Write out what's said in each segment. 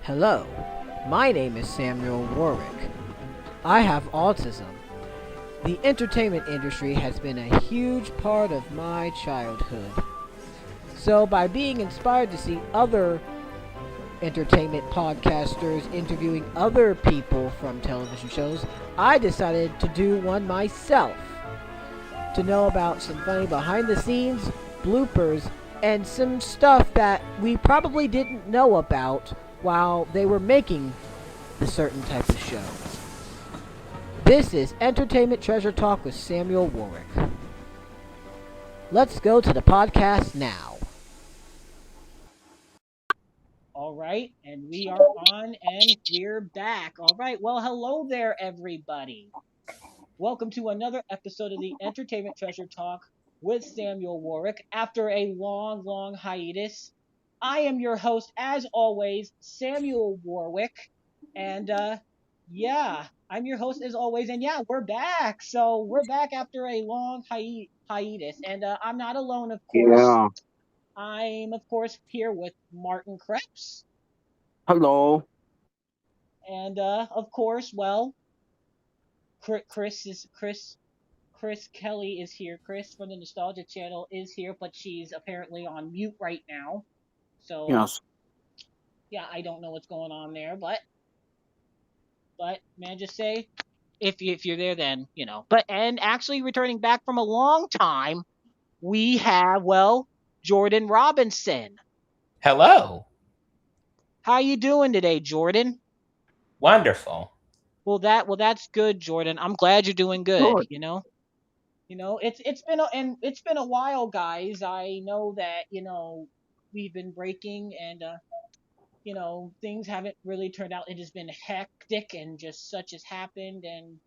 Hello, my name is Samuel Warwick. I have autism. The entertainment industry has been a huge part of my childhood. So, by being inspired to see other entertainment podcasters interviewing other people from television shows, I decided to do one myself. To know about some funny behind the scenes, bloopers, and some stuff that we probably didn't know about while they were making the certain type of show. This is Entertainment Treasure Talk with Samuel Warwick. Let's go to the podcast now. All right, and we are on and we're back. All right, well, hello there, everybody. Welcome to another episode of the Entertainment Treasure Talk with Samuel Warwick. After a long hiatus, I am your host, as always, Samuel Warwick. And I'm your host as always. And yeah, we're back. So we're back after a long hiatus. And I'm not alone, of course. Yeah. I'm, of course, here with Martin Krep. Hello. And of course, well, Kris Kelley is here. Kris from the Nostalgia Channel is here, but she's apparently on mute right now. So Yes. yeah, I don't know what's going on there, but man, just say if you're there, then you know. But and actually returning back from a long time, we have Jordan Robinson. Hello. How you doing today, Jordan? Wonderful. Well, that's good, Jordan. I'm glad you're doing good. Good. It's been a while, guys. I know that we've been breaking and things haven't really turned out. It has been hectic and just such has happened and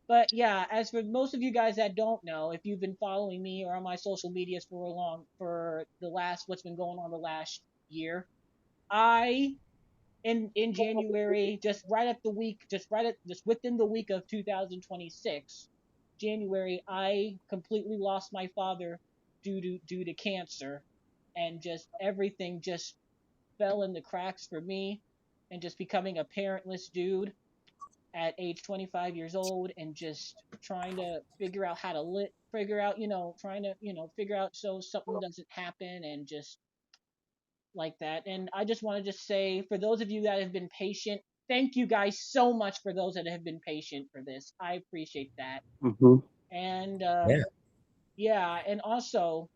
but yeah, as for most of you guys that don't know, if you've been following me or on my social medias for the last what's been going on the last year, I in January, just within the week of 2026, January, I completely lost my father due to cancer, and just everything just fell in the cracks for me, and just becoming a parentless dude at age 25 years old, and just trying to figure out how to figure out so something doesn't happen, and just like that. And I just want to just say, for those of you that have been patient, thank you guys so much for those that have been patient for this. I appreciate that. Mm-hmm. And Yeah. yeah, and also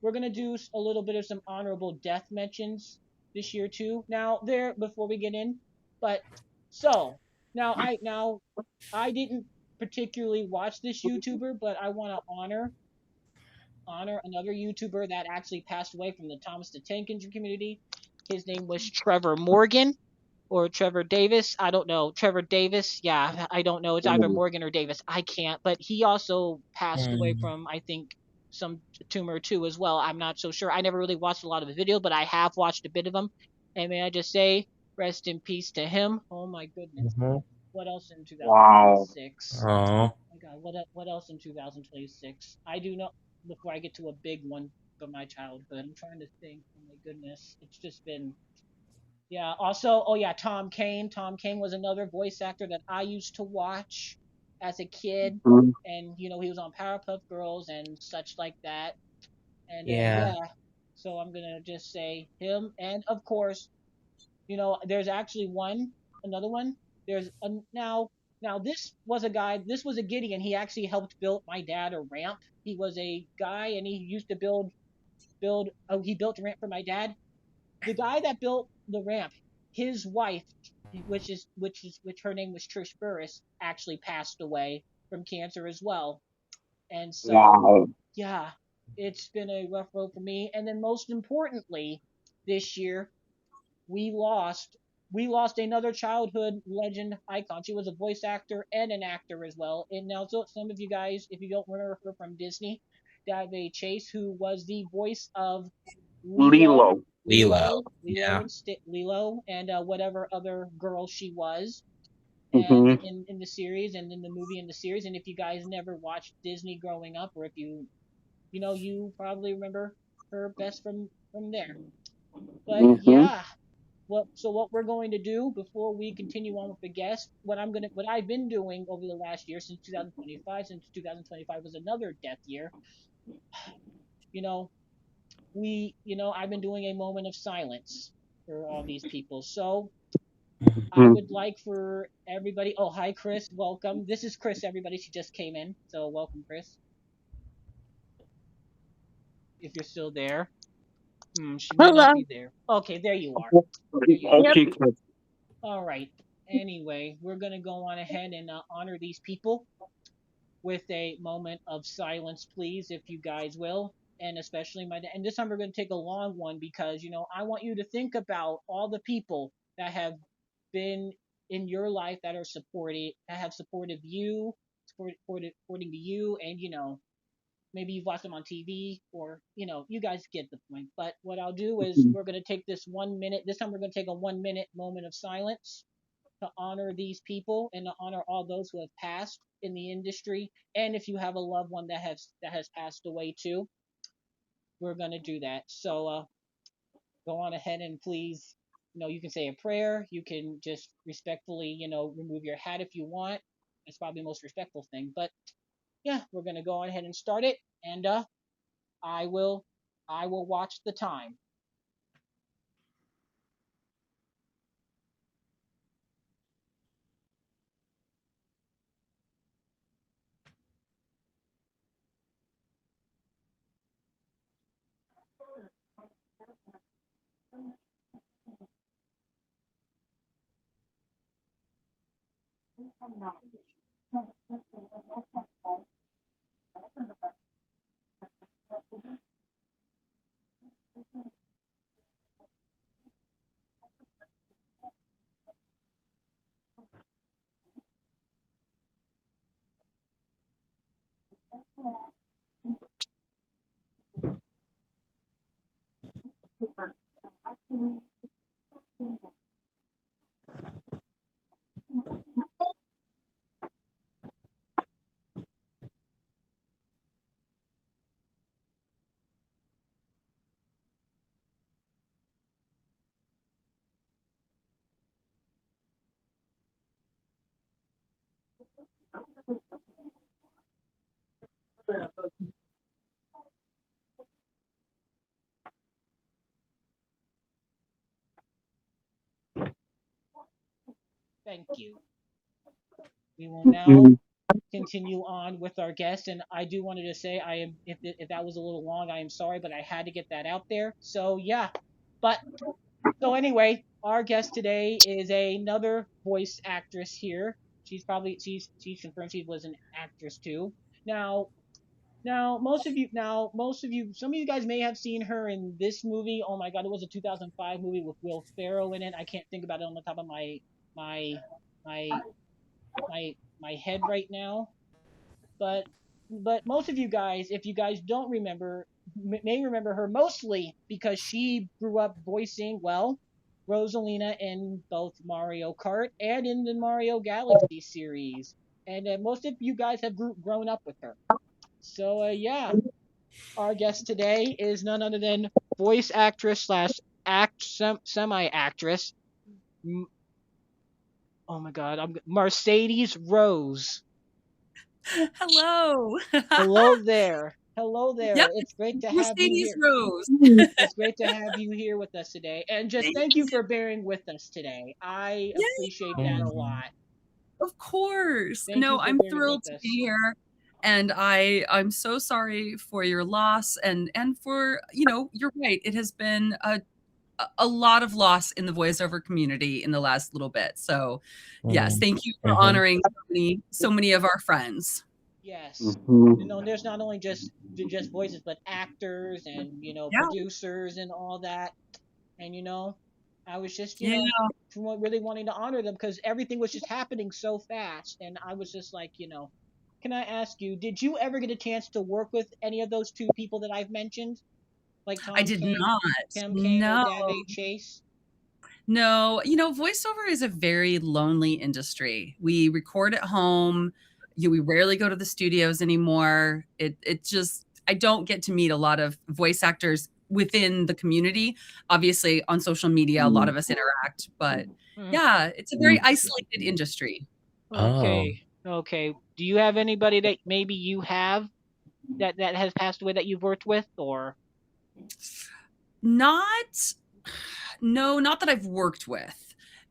we're gonna do a little bit of some honorable death mentions this year too. Now there before we get in, but so now I didn't particularly watch this YouTuber, but I want to honor another YouTuber that actually passed away from the Thomas the Tank Engine community. His name was Trevor Morgan or Trevor Davis. I don't know. Trevor Davis. Yeah, I don't know. It's either Morgan or Davis. I can't. But he also passed away Mm. from, I think, some tumor too as well. I'm not so sure. I never really watched a lot of the videos, but I have watched a bit of them. And may I just say, rest in peace to him. Oh my goodness. Mm-hmm. What else in Wow. 2026? Oh. My God, what else in 2026? I do know before I get to a big one from my childhood. I'm trying to think. Oh my goodness, it's just been yeah. Also, oh yeah, Tom Kane. Tom Kane was another voice actor that I used to watch as a kid, Mhm. and he was on Powerpuff Girls and such like that. And Yeah. yeah, so I'm gonna just say him, and of course, there's actually another one. There's a, now this was a guy, this was a Gideon. He actually helped build my dad a ramp. He was a guy, and he used to he built a ramp for my dad. The guy that built the ramp, his wife, which her name was Trish Burris, actually passed away from cancer as well. And so Wow. yeah, it's been a rough road for me. And then most importantly, this year we lost we lost another childhood legend icon. She was a voice actor and an actor as well. And now, so some of you guys, if you don't remember her from Disney, Davy Chase, who was the voice of Lilo, Lilo. Yeah. Lilo, and whatever other girl she was, and Mm-hmm. in the series and in the movie in the series. And if you guys never watched Disney growing up, or if you probably remember her best from there. But Mm-hmm. yeah, what we're going to do before we continue on with the guest, what I've been doing over the last year since 2025, since 2025 was another death year. You know, I've been doing a moment of silence for all these people. So I would like for everybody. Oh, hi, Chris. Welcome. This is Chris. Everybody, she just came in, so welcome, Chris. If you're still there, she might not Hello. be there. Okay, there you are. There you are. Yep. Okay, Chris. All right. Anyway, we're gonna go on ahead and honor these people with a moment of silence, please, if you guys will. And especially and this time we're going to take a long one because, I want you to think about all the people that have been in your life that have supported you, supporting to you, and, maybe you've watched them on TV or, you guys get the point. But what I'll do is we're going to take this 1 minute. This time we're going to take a 1 minute moment of silence to honor these people and to honor all those who have passed in the industry. And if you have a loved one that has passed away too, we're gonna do that. So go on ahead and please, you can say a prayer. You can just respectfully, remove your hat if you want. That's probably the most respectful thing. But yeah, we're gonna go on ahead and start it. And I will, I will watch the time. Thank you. We will now Mm-hmm. continue on with our guest. And I do wanted to say, I am if that was a little long, I am sorry, but I had to get that out there. So yeah, but so anyway, our guest today is another voice actress here. She's confirmed she was an actress too. Now most of you some of you guys may have seen her in this movie. Oh my god, it was a 2005 movie with Will Ferrell in it. I can't think about it on the top of my my my head right now, but most of you guys, if you guys don't remember, may remember her mostly because she grew up voicing, well, Rosalina in both Mario Kart and in the Mario Galaxy series, and most of you guys have grown up with her. So yeah, our guest today is none other than voice actress slash semi actress. Oh my God, I'm Mercedes Rose. Hello. Hello there. Hello there. Yep, It's it's great to have you Mercedes here. Rose. It's great to have you here with us today. And just Thank thank you you. for bearing with us today. I appreciate Yeah, that a lot. of course. Thank you No, for I'm bearing thrilled with to us. be here. And I'm so sorry for your loss and for, you're right. It has been a lot of loss in the voiceover community in the last little bit. So, yes, thank you for Mhm. honoring so many of our friends. Yes. Mm-hmm. There's not only just voices, but actors and, Yeah. producers and all that. And, I was just, Yeah. really wanting to honor them because everything was just happening so fast. And I was just like, can I ask you, did you ever get a chance to work with any of those two people that I've mentioned, like I did not. Tom Kane or No. David Chase? No, voiceover is a very lonely industry. We record at home. We rarely go to the studios anymore. It just I don't get to meet a lot of voice actors within the community. Obviously, on social media, a lot of us interact, but yeah, it's a very isolated industry. Okay. Okay. Do you have anybody that maybe you have that has passed away that you've worked with, or? Not that I've worked with.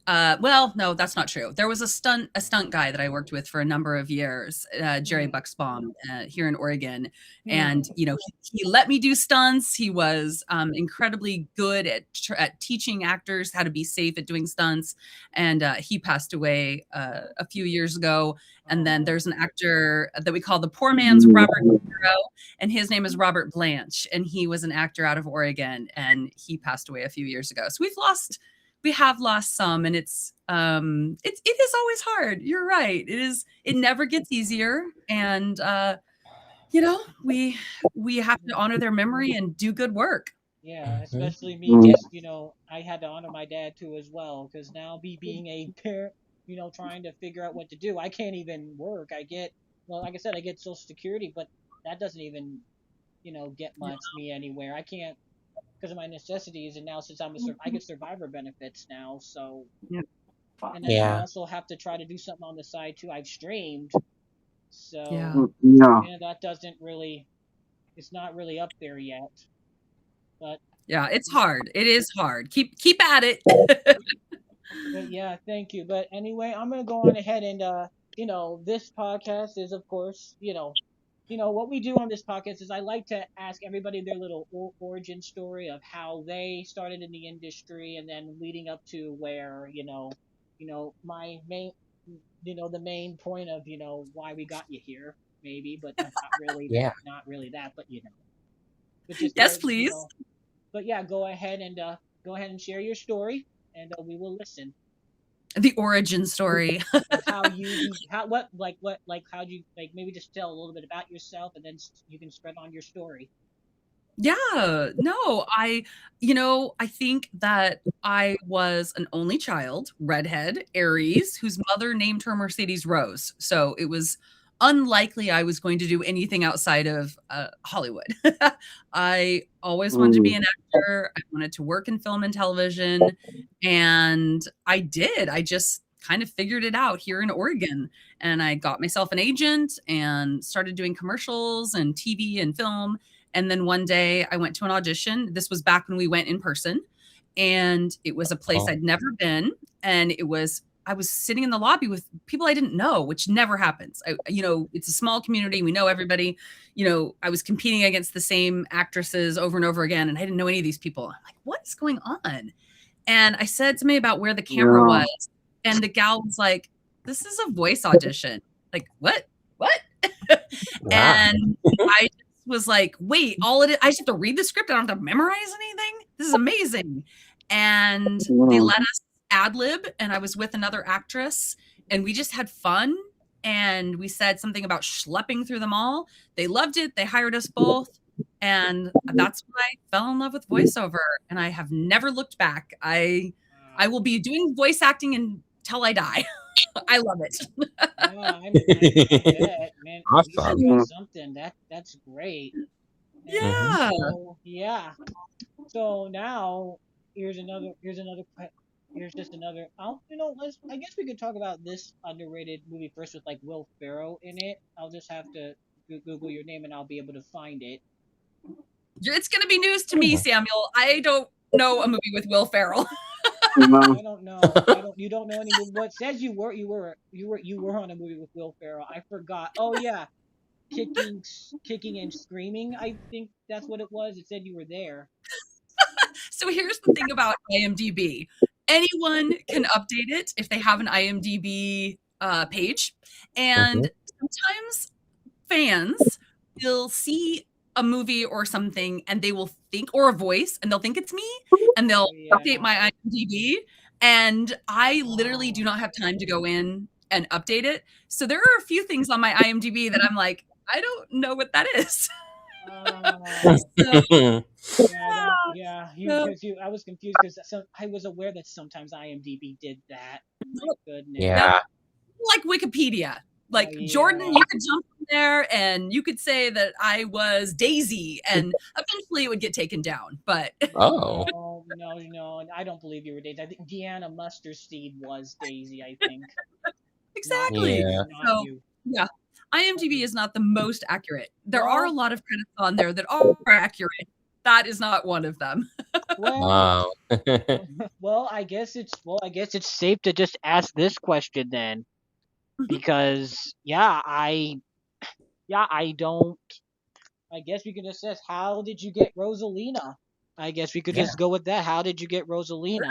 Well, no, that's not true. There was a stunt guy that I worked with for a number of years, Jerry Bucksbaum, here in Oregon, and he let me do stunts. He was incredibly good at teaching actors how to be safe at doing stunts, and he passed away a few years ago. And then there's an actor that we call the poor man's Robert De Niro, and his name is Robert Blanche, and he was an actor out of Oregon, and he passed away a few years ago. So we have lost some, and it is always hard. You're right. It never gets easier. And, we have to honor their memory and do good work. Yeah, especially me, just, I had to honor my dad too as well, because now being a parent, trying to figure out what to do, I can't even work. Like I said, I get Social Security, but that doesn't even, get me anywhere. I can't, because of my necessities, and now since I get survivor benefits now, so and then I also have to try to do something on the side too. I've streamed, so that doesn't really, it's not really up there yet, but yeah, it's hard. It is hard. Keep at it. But yeah, thank you. But anyway, I'm gonna go on ahead and this podcast is, of course, what we do on this podcast is I like to ask everybody their little origin story of how they started in the industry, and then leading up to where my main, the main point of why we got you here, maybe, but not really, not really that, but but just yes, please. But yeah, go ahead and share your story, and we will listen. The origin story. How'd you maybe just tell a little bit about yourself, and then you can spread on your story. Yeah, no, I think that I was an only child, redhead, Aries, whose mother named her Mercedes Rose. So it was unlikely I was going to do anything outside of Hollywood. I always wanted to be an actor. I wanted to work in film and television, and I did. I just kind of figured it out here in Oregon, and I got myself an agent and started doing commercials and TV and film. And then one day I went to an audition. This was back when we went in person, and it was a place I'd never been. And I was sitting in the lobby with people I didn't know, which never happens. It's a small community. We know everybody. I was competing against the same actresses over and over again, and I didn't know any of these people. I'm like, what is going on? And I said something about where the camera was, and the gal was like, this is a voice audition. Like, what? And I was like, wait, I just have to read the script. I don't have to memorize anything. This is amazing. And they let us ad lib, and I was with another actress, and we just had fun. And we said something about schlepping through the mall. They loved it. They hired us both. And that's when I fell in love with voiceover, and I have never looked back. I will be doing voice acting until I die. I love it. I bet, man. Awesome. Something that's great. Yeah. So now here's just another. I guess we could talk about this underrated movie first with like Will Ferrell in it. I'll just have to Google your name, and I'll be able to find it. It's gonna be news to me, Samuel. I don't know a movie with Will Ferrell. I don't know. You don't know any movie. What says you were on a movie with Will Ferrell? I forgot. Oh yeah, kicking and screaming. I think that's what it was. It said you were there. So here's the thing about IMDb. Anyone can update it if they have an IMDb page, and sometimes fans will see a movie or something, and they will think, or a voice, and they'll think it's me, and they'll update my IMDb, and I literally do not have time to go in and update it. So there are a few things on my IMDb that I'm like, I don't know what that is. I was confused because I was aware that sometimes IMDb did that. My goodness. Yeah. Like Wikipedia. Like, Jordan, you could jump on there, and you could say that I was Daisy, and eventually it would get taken down. But Oh. No, I don't believe you were Daisy. I think Deanna Mustardseed was Daisy, I think. Not exactly. Yeah. not So you. yeah, IMDb is not the most accurate. There are a Well, lot of credits on there that are accurate. That is not one of them. well, Wow. I guess it's safe to just ask this question then, Mhm. because I don't. I guess we could just ask, how did you get Rosalina? I guess we could Yeah. just go with that. How did you get Rosalina?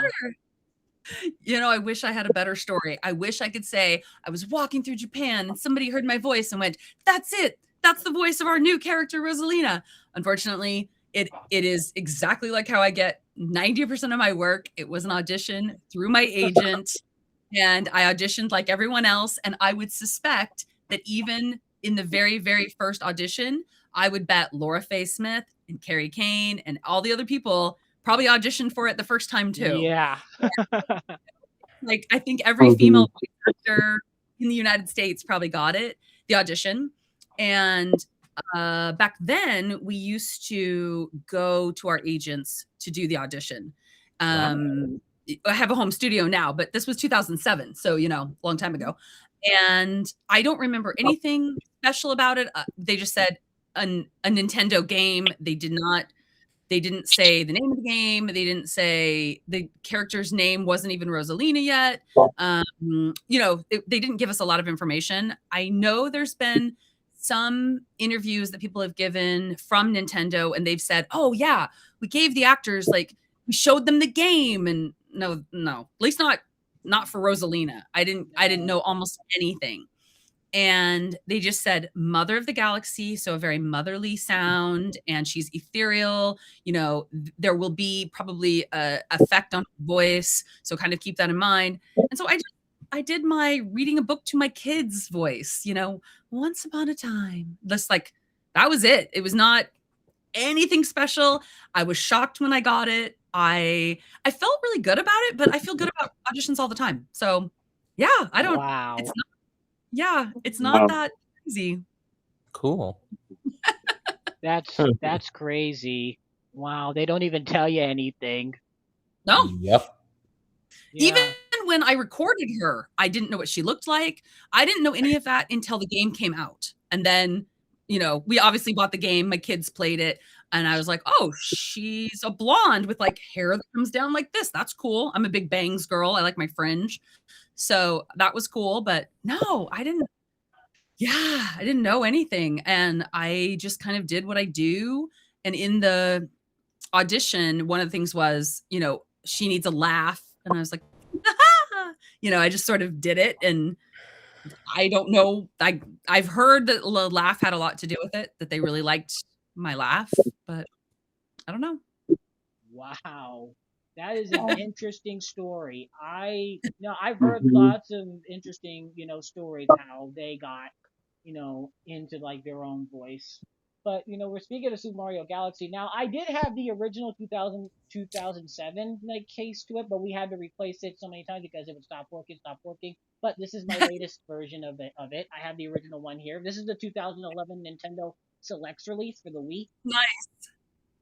I wish I had a better story. I wish I could say I was walking through Japan and somebody heard my voice and went, "That's it. That's the voice of our new character, Rosalina." Unfortunately, it is exactly like how I get 90% of my work. It was an audition through my agent, and I auditioned like everyone else. And I would suspect that even in the very, very first audition, I would bet Laura Faye Smith and Carrie Kane and all the other people probably auditioned for it the first time too. Yeah. Like, I think every female voice actor in the United States probably got it, the audition. And back then, we used to go to our agents to do the audition. I have a home studio now, but this was 2007, so long time ago. And I don't remember anything special about it. They just said a Nintendo game. They didn't say the name of the game. They didn't say the character's name wasn't even Rosalina yet. They didn't give us a lot of information. I know there's been some interviews that people have given from Nintendo, and they've said, "Oh yeah, we gave the actors we showed them the game." And no, at least not for Rosalina. I didn't know almost anything. And they just said mother of the galaxy, so a very motherly sound, and she's ethereal. There will be probably a effect on her voice, so kind of keep that in mind. And so I did my reading a book to my kids voice, once upon a time. Just like that was it. It was not anything special. I was shocked when I got it. I felt really good about it, but I feel good about auditions all the time. So yeah, I don't Wow. it's yeah, it's not that easy. Cool. That's crazy. Wow, they don't even tell you anything. No. Yep. Even Yeah. when I recorded her, I didn't know what she looked like. I didn't know any of that until the game came out. And then, we obviously bought the game. My kids played it. And I was like, oh, she's a blonde with hair that comes down like this. That's cool. I'm a big bangs girl. I like my fringe. So that was cool. But no, I didn't know anything. And I just kind of did what I do. And in the audition, one of the things was, she needs a laugh. And I was like, I just sort of did it. And I don't know. I've heard that the laugh had a lot to do with it, that they really liked my laugh, but I don't know. Wow. That is an interesting story. I've heard lots of interesting, stories how they got, into their own voice. But we're speaking of Super Mario Galaxy. Now, I did have the original 2007 case to it, but we had to replace it so many times because it would stop working. But this is my latest version of it. I have the original one here. This is the 2011 Nintendo Selects release for the Wii. Nice.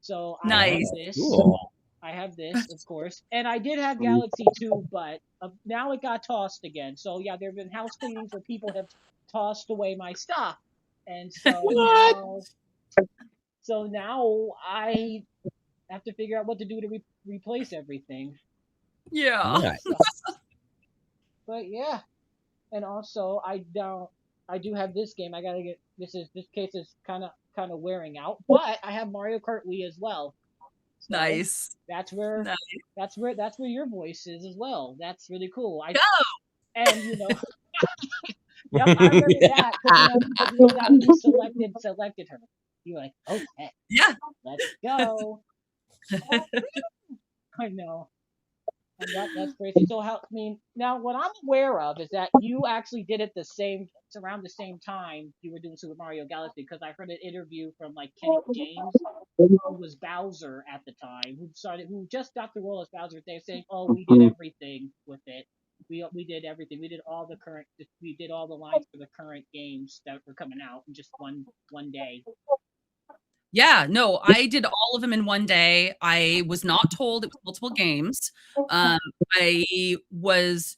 So Nice. this. Cool. I have this, of course, and I did have Galaxy 2, but now it got tossed again. So yeah, there have been house cleanings where people have tossed away my stuff, and so now I have to figure out what to do to replace everything. Yeah. Nice. But yeah, and also I do have this game. I gotta get this case is kind of wearing out, but I have Mario Kart Wii as well. So Nice. that's where Nice. that's where your voice is as well. That's really cool. Go. And yep, I remember that because that we selected her. You're like, okay, Yeah. let's go. Oh, I know. And that's crazy. So now what I'm aware of is that you actually did it it's around the same time you were doing Super Mario Galaxy, because I heard an interview from Kenny James, who was Bowser at the time, who just got the role as Bowser. They saying, "Oh, we did everything with it." We did everything. We did all the lines for the current games that were coming out in just one day. Yeah, no, I did all of them in one day. I was not told it was multiple games. Um, I was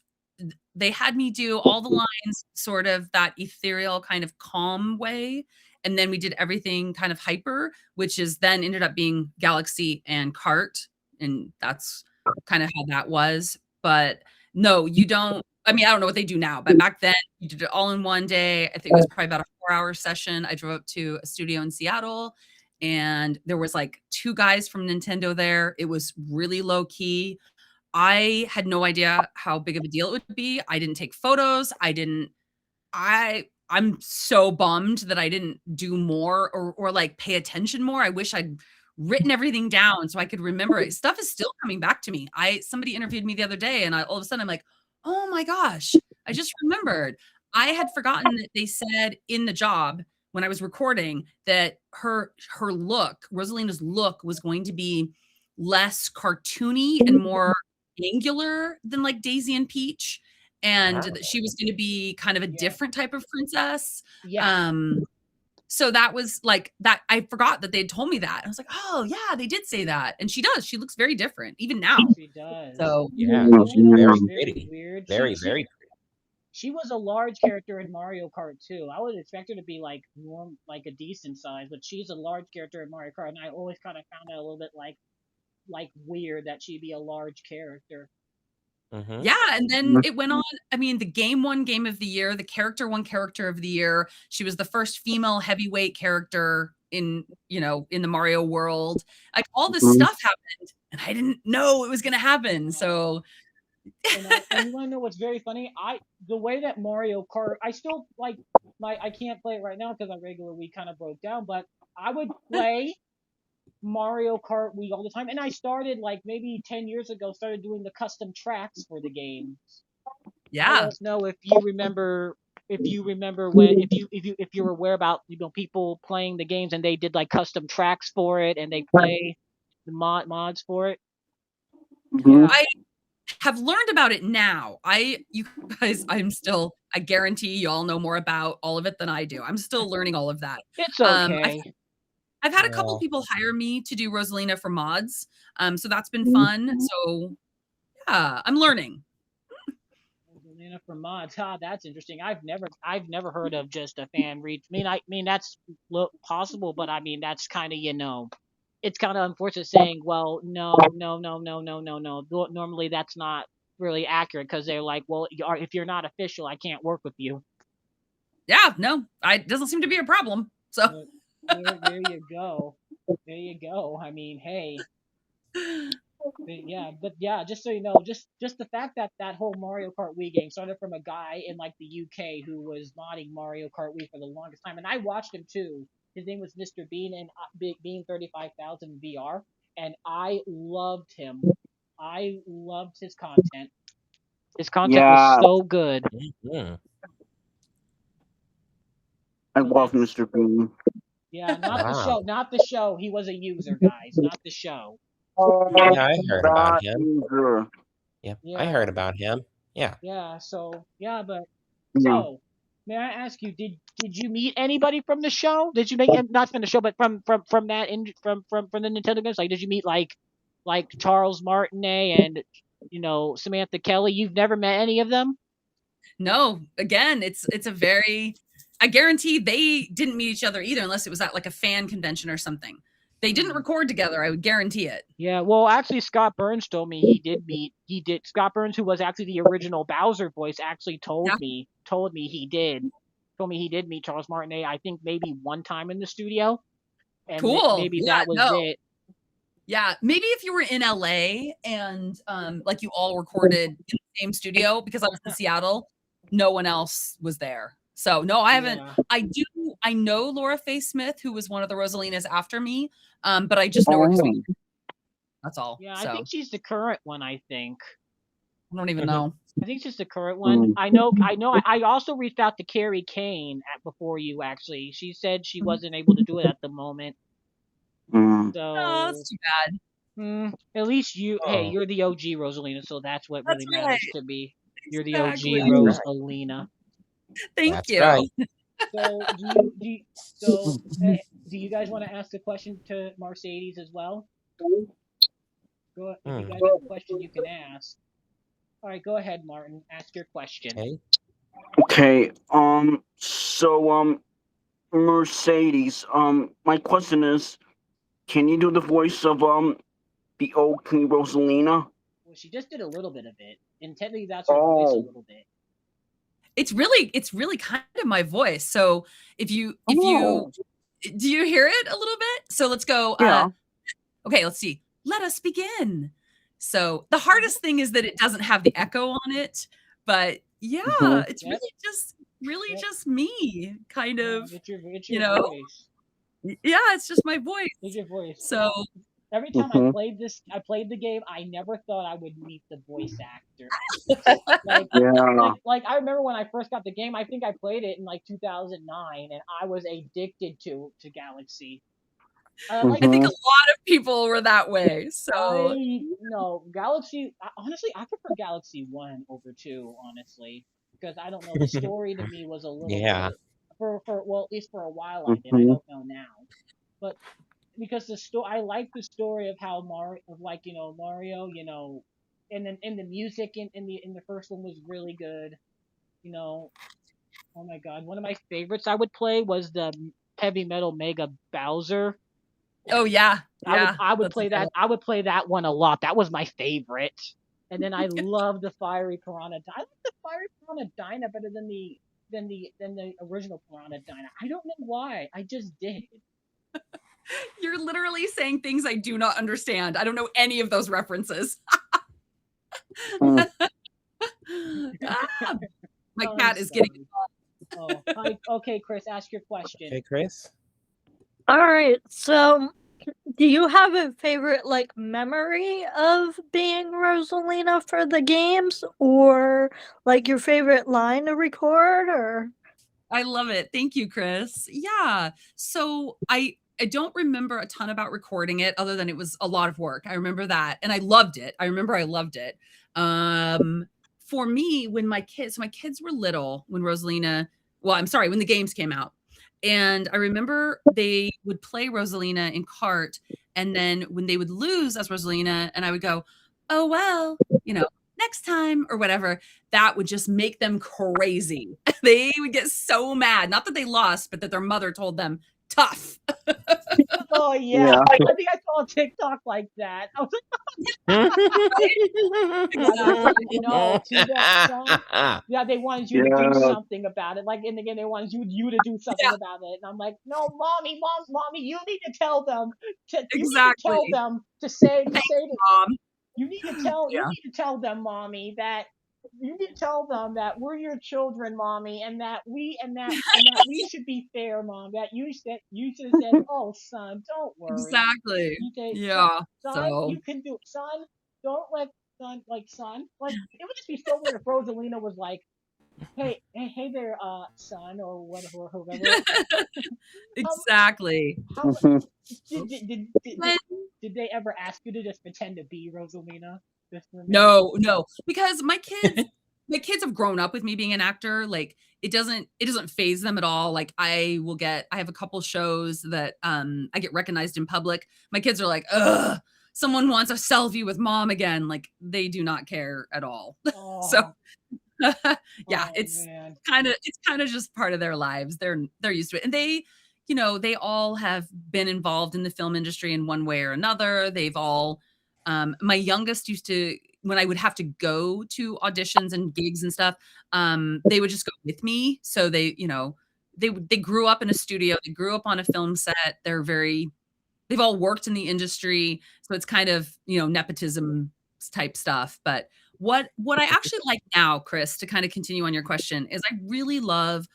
they had me do all the lines sort of that ethereal kind of calm way, and then we did everything kind of hyper, which is then ended up being Galaxy and Cart, and that's kind of how that was. But no, you don't I mean, I don't know what they do now, but back then you did it all in one day. I think it was probably about a 4-hour session. I drove up to a studio in Seattle and there was like 2 guys from Nintendo there. It was really low key. I had no idea how big of a deal it would be. I didn't take photos. I'm so bummed that I didn't do more or like pay attention more. I wish I'd written everything down so I could remember it. Stuff is still coming back to me. Somebody interviewed me the other day and all of a sudden I'm like, "Oh my gosh, I just remembered." I had forgotten that they said in the job when I was recording that her look, Rosalina's look was going to be less cartoony and more angular than like Daisy and Peach, and that she was gonna be kind of a Yeah. different type of princess. Yeah. So that was like that I forgot that they'd told me that. I was like, "Oh, yeah, they did say that." And she does. She looks very different even now. She does. So Yeah, You she's know very what's pretty. weird? Very, very pretty. She was a large character in Mario Kart too. I would expect her to be like like a decent size, but she's a large character in Mario Kart, and I always kind of found that a little bit like weird that she'd be a large character. Mhm. yeah, and then it went on. I mean, the game won Game of the Year, the character won Character of the Year. She was the first female heavyweight character in, in the Mario world. Like all this stuff happened, and I didn't know it was gonna happen. So And you want to know what's very funny? The way that Mario Kart, I still like I can't play it right now because my regular Wii kind of broke down, but I would play Mario Kart Wii all the time, and I started like maybe 10 years ago, started doing the custom tracks for the game. I yeah. don't know if you remember when if you're aware about people playing the games and they did like custom tracks for it and they play the mods for it. Yeah. I have learned about it now. You guys, I guarantee you all know more about all of it than I do. I'm still learning all of that. It's Um, I've, okay. I've had a couple Well, people hire me to do Rosalina for mods. So that's been fun. So yeah, I'm learning. Rosalina for mods. That's interesting. I've never heard of just a fan reach. I mean that's possible, but I mean that's kind of it's kind of unfortunate saying, well, no, no, no, no, no, no, no. Normally that's not really accurate because they're like, well, if you're not official, I can't work with you. Yeah, no, it doesn't seem to be a problem. So But there you go. There you go. I mean, hey, but yeah, just so you know, just the fact that that whole Mario Kart Wii game started from a guy in like the UK who was modding Mario Kart Wii for the longest time, and I watched him too. His name was Mr. Bean and Bean 35,000 VR, and I loved him. I loved his content. His content was Yeah, so good. mhm. I So love that's Mr. Bean. yeah, not the Wow. show, not the show. He was a user, guys, not the show. Yeah, I heard about That him. either. Yep, I Yeah, heard about him. Yeah. yeah. So yeah, but Yeah. so may I ask you, did you meet anybody from the show? Did you make not from the show, but from that from the Nintendo games? Like, did you meet like Charles Martinet and Samantha Kelly? You've never met any of them? no, again, it's a very I guarantee they didn't meet each other either unless it was at like a fan convention or something. They didn't record together, I would guarantee it. Yeah, well, actually, Scott Burns told me Scott Burns, who was actually the original Bowser voice, actually Yeah. told me he did. Told me he did meet Charles Martinet, I think maybe one time in the studio, and Cool. maybe Yeah, that was no. it. Yeah, maybe if you were in LA and like you all recorded in the same studio because I was in Seattle, no one else was there. So no, I haven't. Yeah. I know Laura Faye Smith, who was one of the Rosalinas after me, but I just know her because that's all. Yeah, I So think she's the current one, I think. I don't even know. I think she's the current one. I also reached out to Carrie Kane before you, actually. She said she wasn't able to do it at the moment. Mm. Oh, So that's too bad. at least hey, Oh, you're the OG Rosalina, so that's what really That's right. matters to me. You're the OG Exactly. Rosalina. Thank That's you. right. So do you guys want to ask a question to Mercedes as well? Go if you Hmm. guys have a question you can ask. All right, go ahead, Martin. Ask your question. Okay. Okay. So Mercedes. My question is, can you do the voice of the old Queen Rosalina? Well, she just did a little bit of it, and technically that's her voice a Oh. little bit. It's really kind of my voice. So if you Oh. do you hear it a little bit? So let's go. Yeah. Okay, let's see. Let us begin. So the hardest thing is that it doesn't have the echo on it, but yeah, Mhm. it's Yep. really Yep. just me, kind Yeah, of, it's you your know. voice. Yeah, it's just my voice. It's your voice. So Every time Mhm. I played the game, I never thought I would meet the voice actor. like, Yeah. like I remember when I first got the game, I think I played it in like 2009, and I was addicted to Galaxy. Like I think a Mhm. lot of people were that way. So I no Galaxy. Honestly, I prefer Galaxy 1 over 2. Honestly, because I don't know, the story to me was a little Yeah. bit for well, at least for a while I did. I Mhm. don't know now, but because I like the story of how Mario, of like Mario, and then in the music in the first one was really good. You know, oh my God, one of my favorites I would play was the Heavy Metal Mega Bowser. oh yeah, I would yeah, I would that's a play good that one. I would play that one a lot. That was my favorite. And then I love the Fiery Piranha. I like the Fiery Piranha Dyna better than the original Piranha Dyna. I don't know why. I just did. You're literally saying things I do not understand. I don't know any of those references. Mm. Ah, my I'm cat is getting sorry. Oh, hi. Okay, Chris, ask your question. Okay, Chris. All right. So, do you have a favorite like memory of being Rosalina for the games, or like your favorite line to record, or? I love it. Thank you, Chris. Yeah. So I don't remember a ton about recording it other than it was a lot of work. I remember that. And I loved it. I remember I loved it. For me, when my kids were little, when Rosalina, well, I'm sorry, when the games came out. And I remember they would play Rosalina in cart. And then when they would lose as Rosalina, and I would go, oh, well, next time or whatever, that would just make them crazy. They would get so mad. Not that they lost, but that their mother told them, tough. Oh yeah, Yeah. I think I saw a TikTok like that. I was like, I was like, see that, son? Yeah, they wanted you to do Yeah. something about it. Like in the game, they wanted you to do something Yeah, about it, and I'm like, no, mommy, you need to tell them. You need to tell exactly. them to say Mom. you Yeah, need to tell them, mommy, that you need to tell them that we're your children, mommy, and that we should be fair, mom. That you should have said, oh son, don't worry. exactly. You say, Yeah. son, So you can do it. Son, don't let son. Like it would just be so weird if Rosalina was like, hey there, son, or whatever, or whoever. How exactly. how Mhm. did did, did, did, did But did they ever ask you to just pretend to be Rosalina just for a minute? no, because my kids have grown up with me being an actor. Like it doesn't phase them at all. Like I have a couple shows that I get recognized in public. My kids are like, ugh, someone wants a selfie with mom again. Like they do not care at all. So Oh, yeah, oh it's man. kind of just part of their lives. They're used to it. And they all have been involved in the film industry in one way or another. They've all my youngest used to, when I would have to go to auditions and gigs and stuff, they would just go with me. So they grew up in a studio, they grew up on a film set. They've all worked in the industry, so it's kind of, nepotism type stuff. But what I actually like now, Chris, to kind of continue on your question, is I really love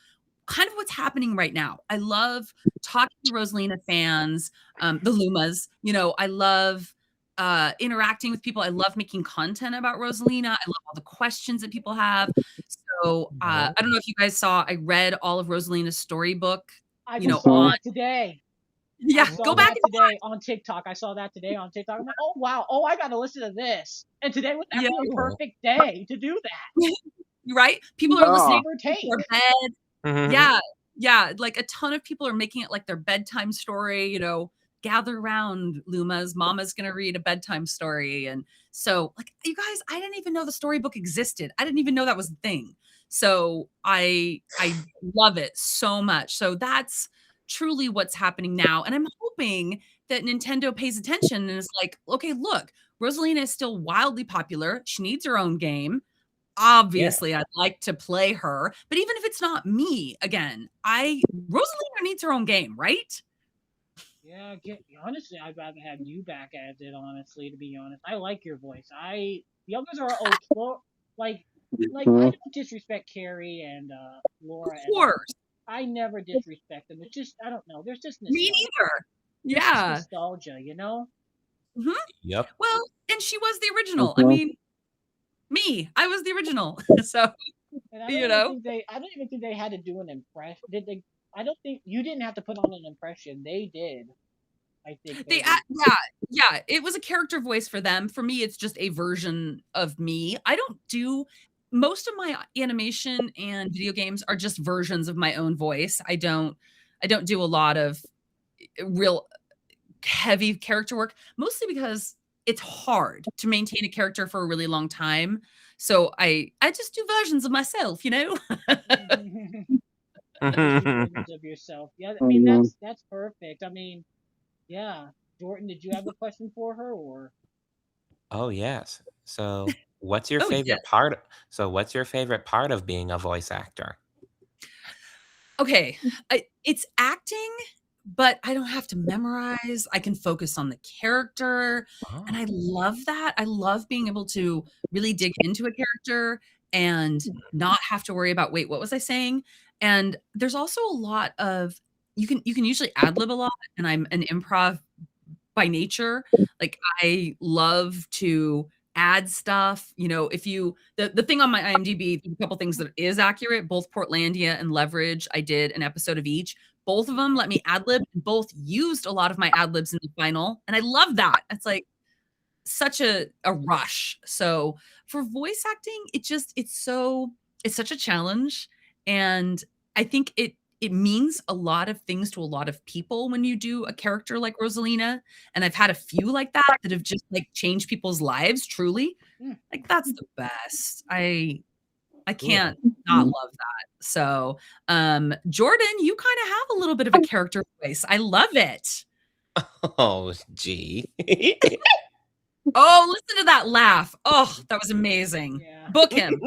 kind of what's happening right now. I love talking to Rosalina fans, the Lumas. I love interacting with people. I love making content about Rosalina. I love all the questions that people have. So I don't know if you guys saw, I read all of Rosalina's storybook, I just saw on Mhm. that today. Yeah, saw go back that and today on TikTok. I saw that today on TikTok. I'm like, oh wow, oh I gotta listen to this. And today was yeah, actually a Cool. perfect day to do that. right? People are listening Yeah. Flavor to take. their bed. Mhm. Yeah, yeah, like, a ton of people are making it, like, their bedtime story, "Gather around, Luma's mama's gonna read a bedtime story," and so, like, you guys, I didn't even know the storybook existed. I didn't even know that was a thing. So, I love it so much. So, that's truly what's happening now, and I'm hoping that Nintendo pays attention and is like, "Okay, look, Rosalina is still wildly popular. She needs her own game. Yeah. Obviously, I'd like to play her, but even if it's not me, again, Rosalina needs her own game, right?" Yeah, honestly, I'd rather have you back as it. Honestly, to be honest, I like your voice. The others are okay. Like, I Mhm. don't disrespect Carrie and Of Laura at all. course. I never disrespect them. It's just I don't know. There's just Me nostalgia. neither. There's just Yeah. nostalgia, you know. Mhm. Yep. Well, and she was the original. I Mhm. mean, I was the original. So, And I don't you even know? think they had to do an impression. Did they? I don't think you didn't have to put on an impression. They did. I think They maybe. yeah, yeah, it was a character voice for them. For me, it's just a version of me. I don't do most of my animation and video games are just versions of my own voice. I don't do a lot of real heavy character work, mostly because it's hard to maintain a character for a really long time. So I just do versions of myself, you know? You just do versions of yourself. Yeah, I mean Mhm. that's perfect. I mean, yeah. Jordan, did you have a question for her or? Oh, yes. So, what's your Oh, favorite yes. part what's your favorite part of being a voice actor? Okay, it's acting, but I don't have to memorize. I can focus on the character, and I Oh. love that. I love being able to really dig into a character and not have to worry about, "Wait, what was I saying?" And there's also a lot of you can usually ad lib a lot, and I'm an improv by nature. Like, I love to add stuff, if you the thing on my IMDb, a couple things that is accurate, both Portlandia and Leverage, I did an episode of each. Both of them let me ad lib, and both used a lot of my ad libs in the final, and I love that. It's like such a rush. So, for voice acting, it's such a challenge, and I think it means a lot of things to a lot of people when you do a character like Rosalina, and I've had a few like that have just, like, changed people's lives, truly. Hmm. Like, that's the best. I Cool. can't not love that. So, Jordan, you kinda have a little bit of a character voice. I love it. Oh, gee. Oh, listen to that laugh. Oh, that was amazing. Yeah. Book him.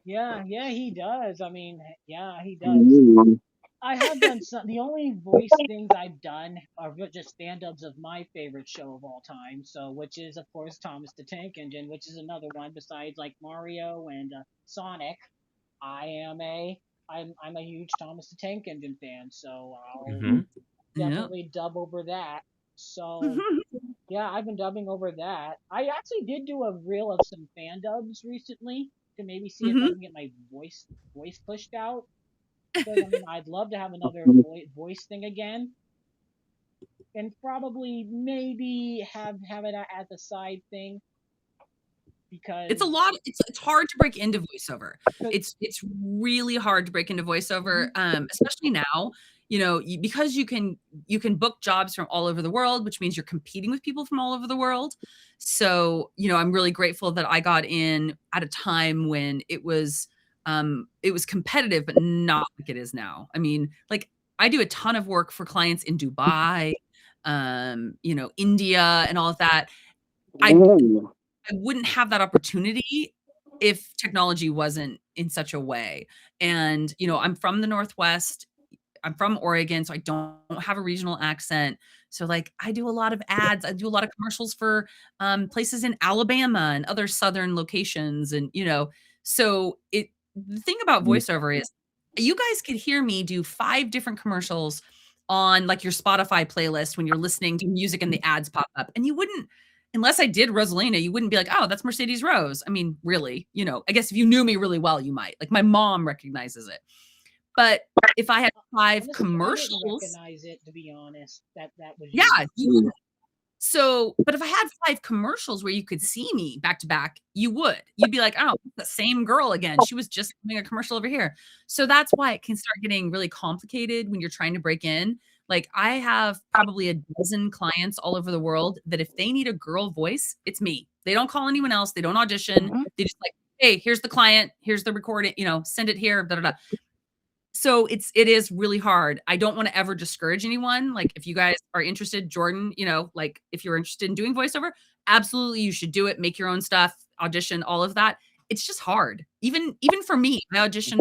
Yeah, he does. I mean, yeah, he does. Mhm. I have done some. The only voice things I've done are just stand-ups of my favorite show of all time. So, which is of course Thomas the Tank Engine, which is another one besides like Mario and Sonic. I am a I'm a huge Thomas the Tank Engine fan, so I'll Mhm. Yeah. definitely dub over that. So yeah, I've been dubbing over that. I actually did do a reel of some fan dubs recently to maybe see if I Mhm. can get my voice pushed out. Because I mean, I'd love to have another voice thing again, and probably maybe have it as a side thing It's a because lot it's hard to break into voiceover. 'cause- It's really hard to break into voiceover, mhm, especially now, because you can book jobs from all over the world, which means you're competing with people from all over the world. So, I'm really grateful that I got in at a time when it was competitive, but not like it is now. I mean, like, I do a ton of work for clients in Dubai, India and all of that. I Ooh. I wouldn't have that opportunity if technology wasn't in such a way. And, I'm from the Northwest. I'm from Oregon, so I don't have a regional accent. So, like, I do a lot of ads. I do a lot of commercials for places in Alabama and other southern locations. And, so the thing about voiceover is you guys could hear me do 5 different commercials on, like, your Spotify playlist when you're listening to music and the ads pop up. And you wouldn't, unless I did Rosalina, you wouldn't be like, "Oh, that's Mercedes Rose." I mean, really, I guess if you knew me really well, you might. Like, my mom recognizes it. But if I had 5 Honestly, I didn't commercials, recognize it, to be honest, that was yeah, you. you wouldn't. So, but if I had 5 commercials where you could see me back to back, you would. You'd be like, "Oh, the same girl again. She was just doing a commercial over here." So that's why it can start getting really complicated when you're trying to break in. Like, I have probably a dozen clients all over the world that if they need a girl voice, it's me. They don't call anyone else. They don't audition. Mhm. They just like, "Hey, here's the client. Here's the recording, send it here, da, da, da." So it is really hard. I don't want to ever discourage anyone. Like if you guys are interested, Jordan, like if you're interested in doing voiceover, absolutely you should do it. Make your own stuff, audition, all of that. It's just hard. Even for me, I audition,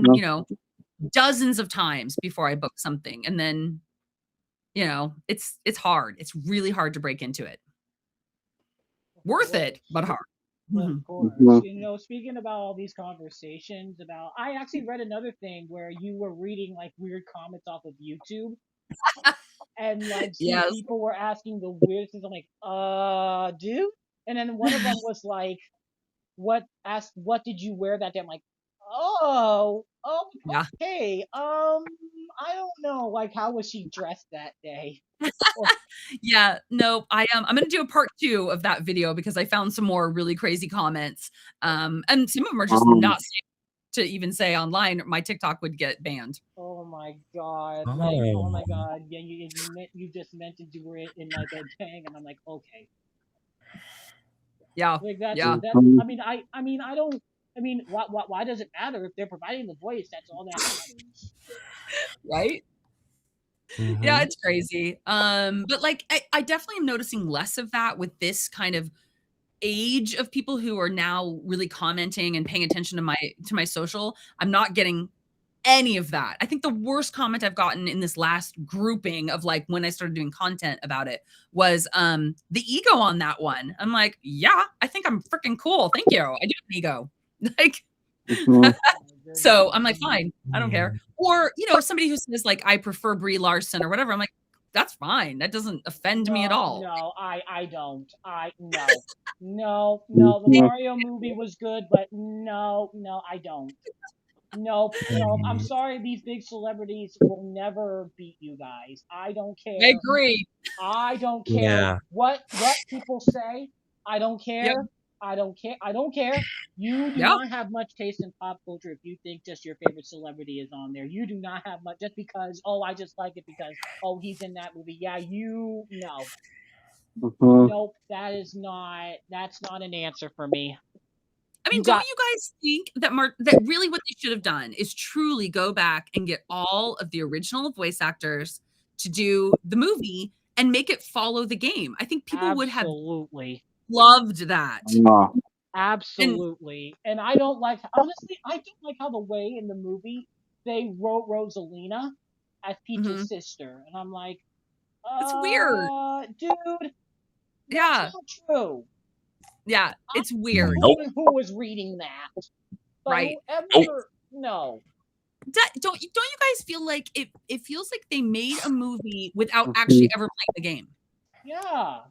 dozens of times before I book something. And then, it's hard. It's really hard to break into it. Worth it, but hard. Of course. Mhm. Speaking about all these conversations about, I actually read another thing where you were reading like weird comments off of YouTube, and like some Yes. people were asking the weirdest things. I'm like, dude. And then one of them was like, what did you wear that day? I'm like, oh, Yeah. okay. I don't know. Like, how was she dressed that day? Or, Yeah, no, I'm gonna do a part 2 of that video because I found some more really crazy comments. And some of them are just not safe to even say online. My TikTok would get banned. oh my god, like, oh my Oh. god, yeah, you just mentioned you were in like a gang, and I'm like, okay, Yeah. like that's Yeah. that. I don't. Why does it matter if they're providing the voice? That's all that matters. Right? Yeah, it's crazy. But like I definitely am noticing less of that with this kind of age of people who are now really commenting and paying attention to my social. I'm not getting any of that. I think the worst comment I've gotten in this last grouping of like when I started doing content about it was the ego on that one. I'm like, yeah, I think I'm freaking cool. Thank you. I do have an ego. Like so I'm like, fine, I don't care. Or, somebody who says like I prefer Brie Larson or whatever. I'm like, that's fine. That doesn't offend me at all. No, I don't. No. The Mario movie was good, but no, I don't. Nope. I'm sorry, these big celebrities will never beat you guys. I don't I care. agree. I don't care Yeah. what people say. I don't Yep. care. I don't care. You do Yep. not have much taste in pop culture if you think just your favorite celebrity is on there. You do not have much just because, oh, I just like it because, oh, he's in that movie. Yeah, no. Nope, that's not an answer for me. I mean, don't you guys think that really what they should have done is truly go back and get all of the original voice actors to do the movie and make it follow the game? I think people would have Absolutely. loved that. Absolutely. And I don't like, honestly, I don't like how the way in the movie they wrote Rosalina as Peach's sister. And I'm like, It's weird. dude, Yeah. that's not true. Yeah, it's weird. Who was reading that? But Right. whoever, no. Don't you guys feel like it feels like they made a movie without actually ever playing the game? Yeah,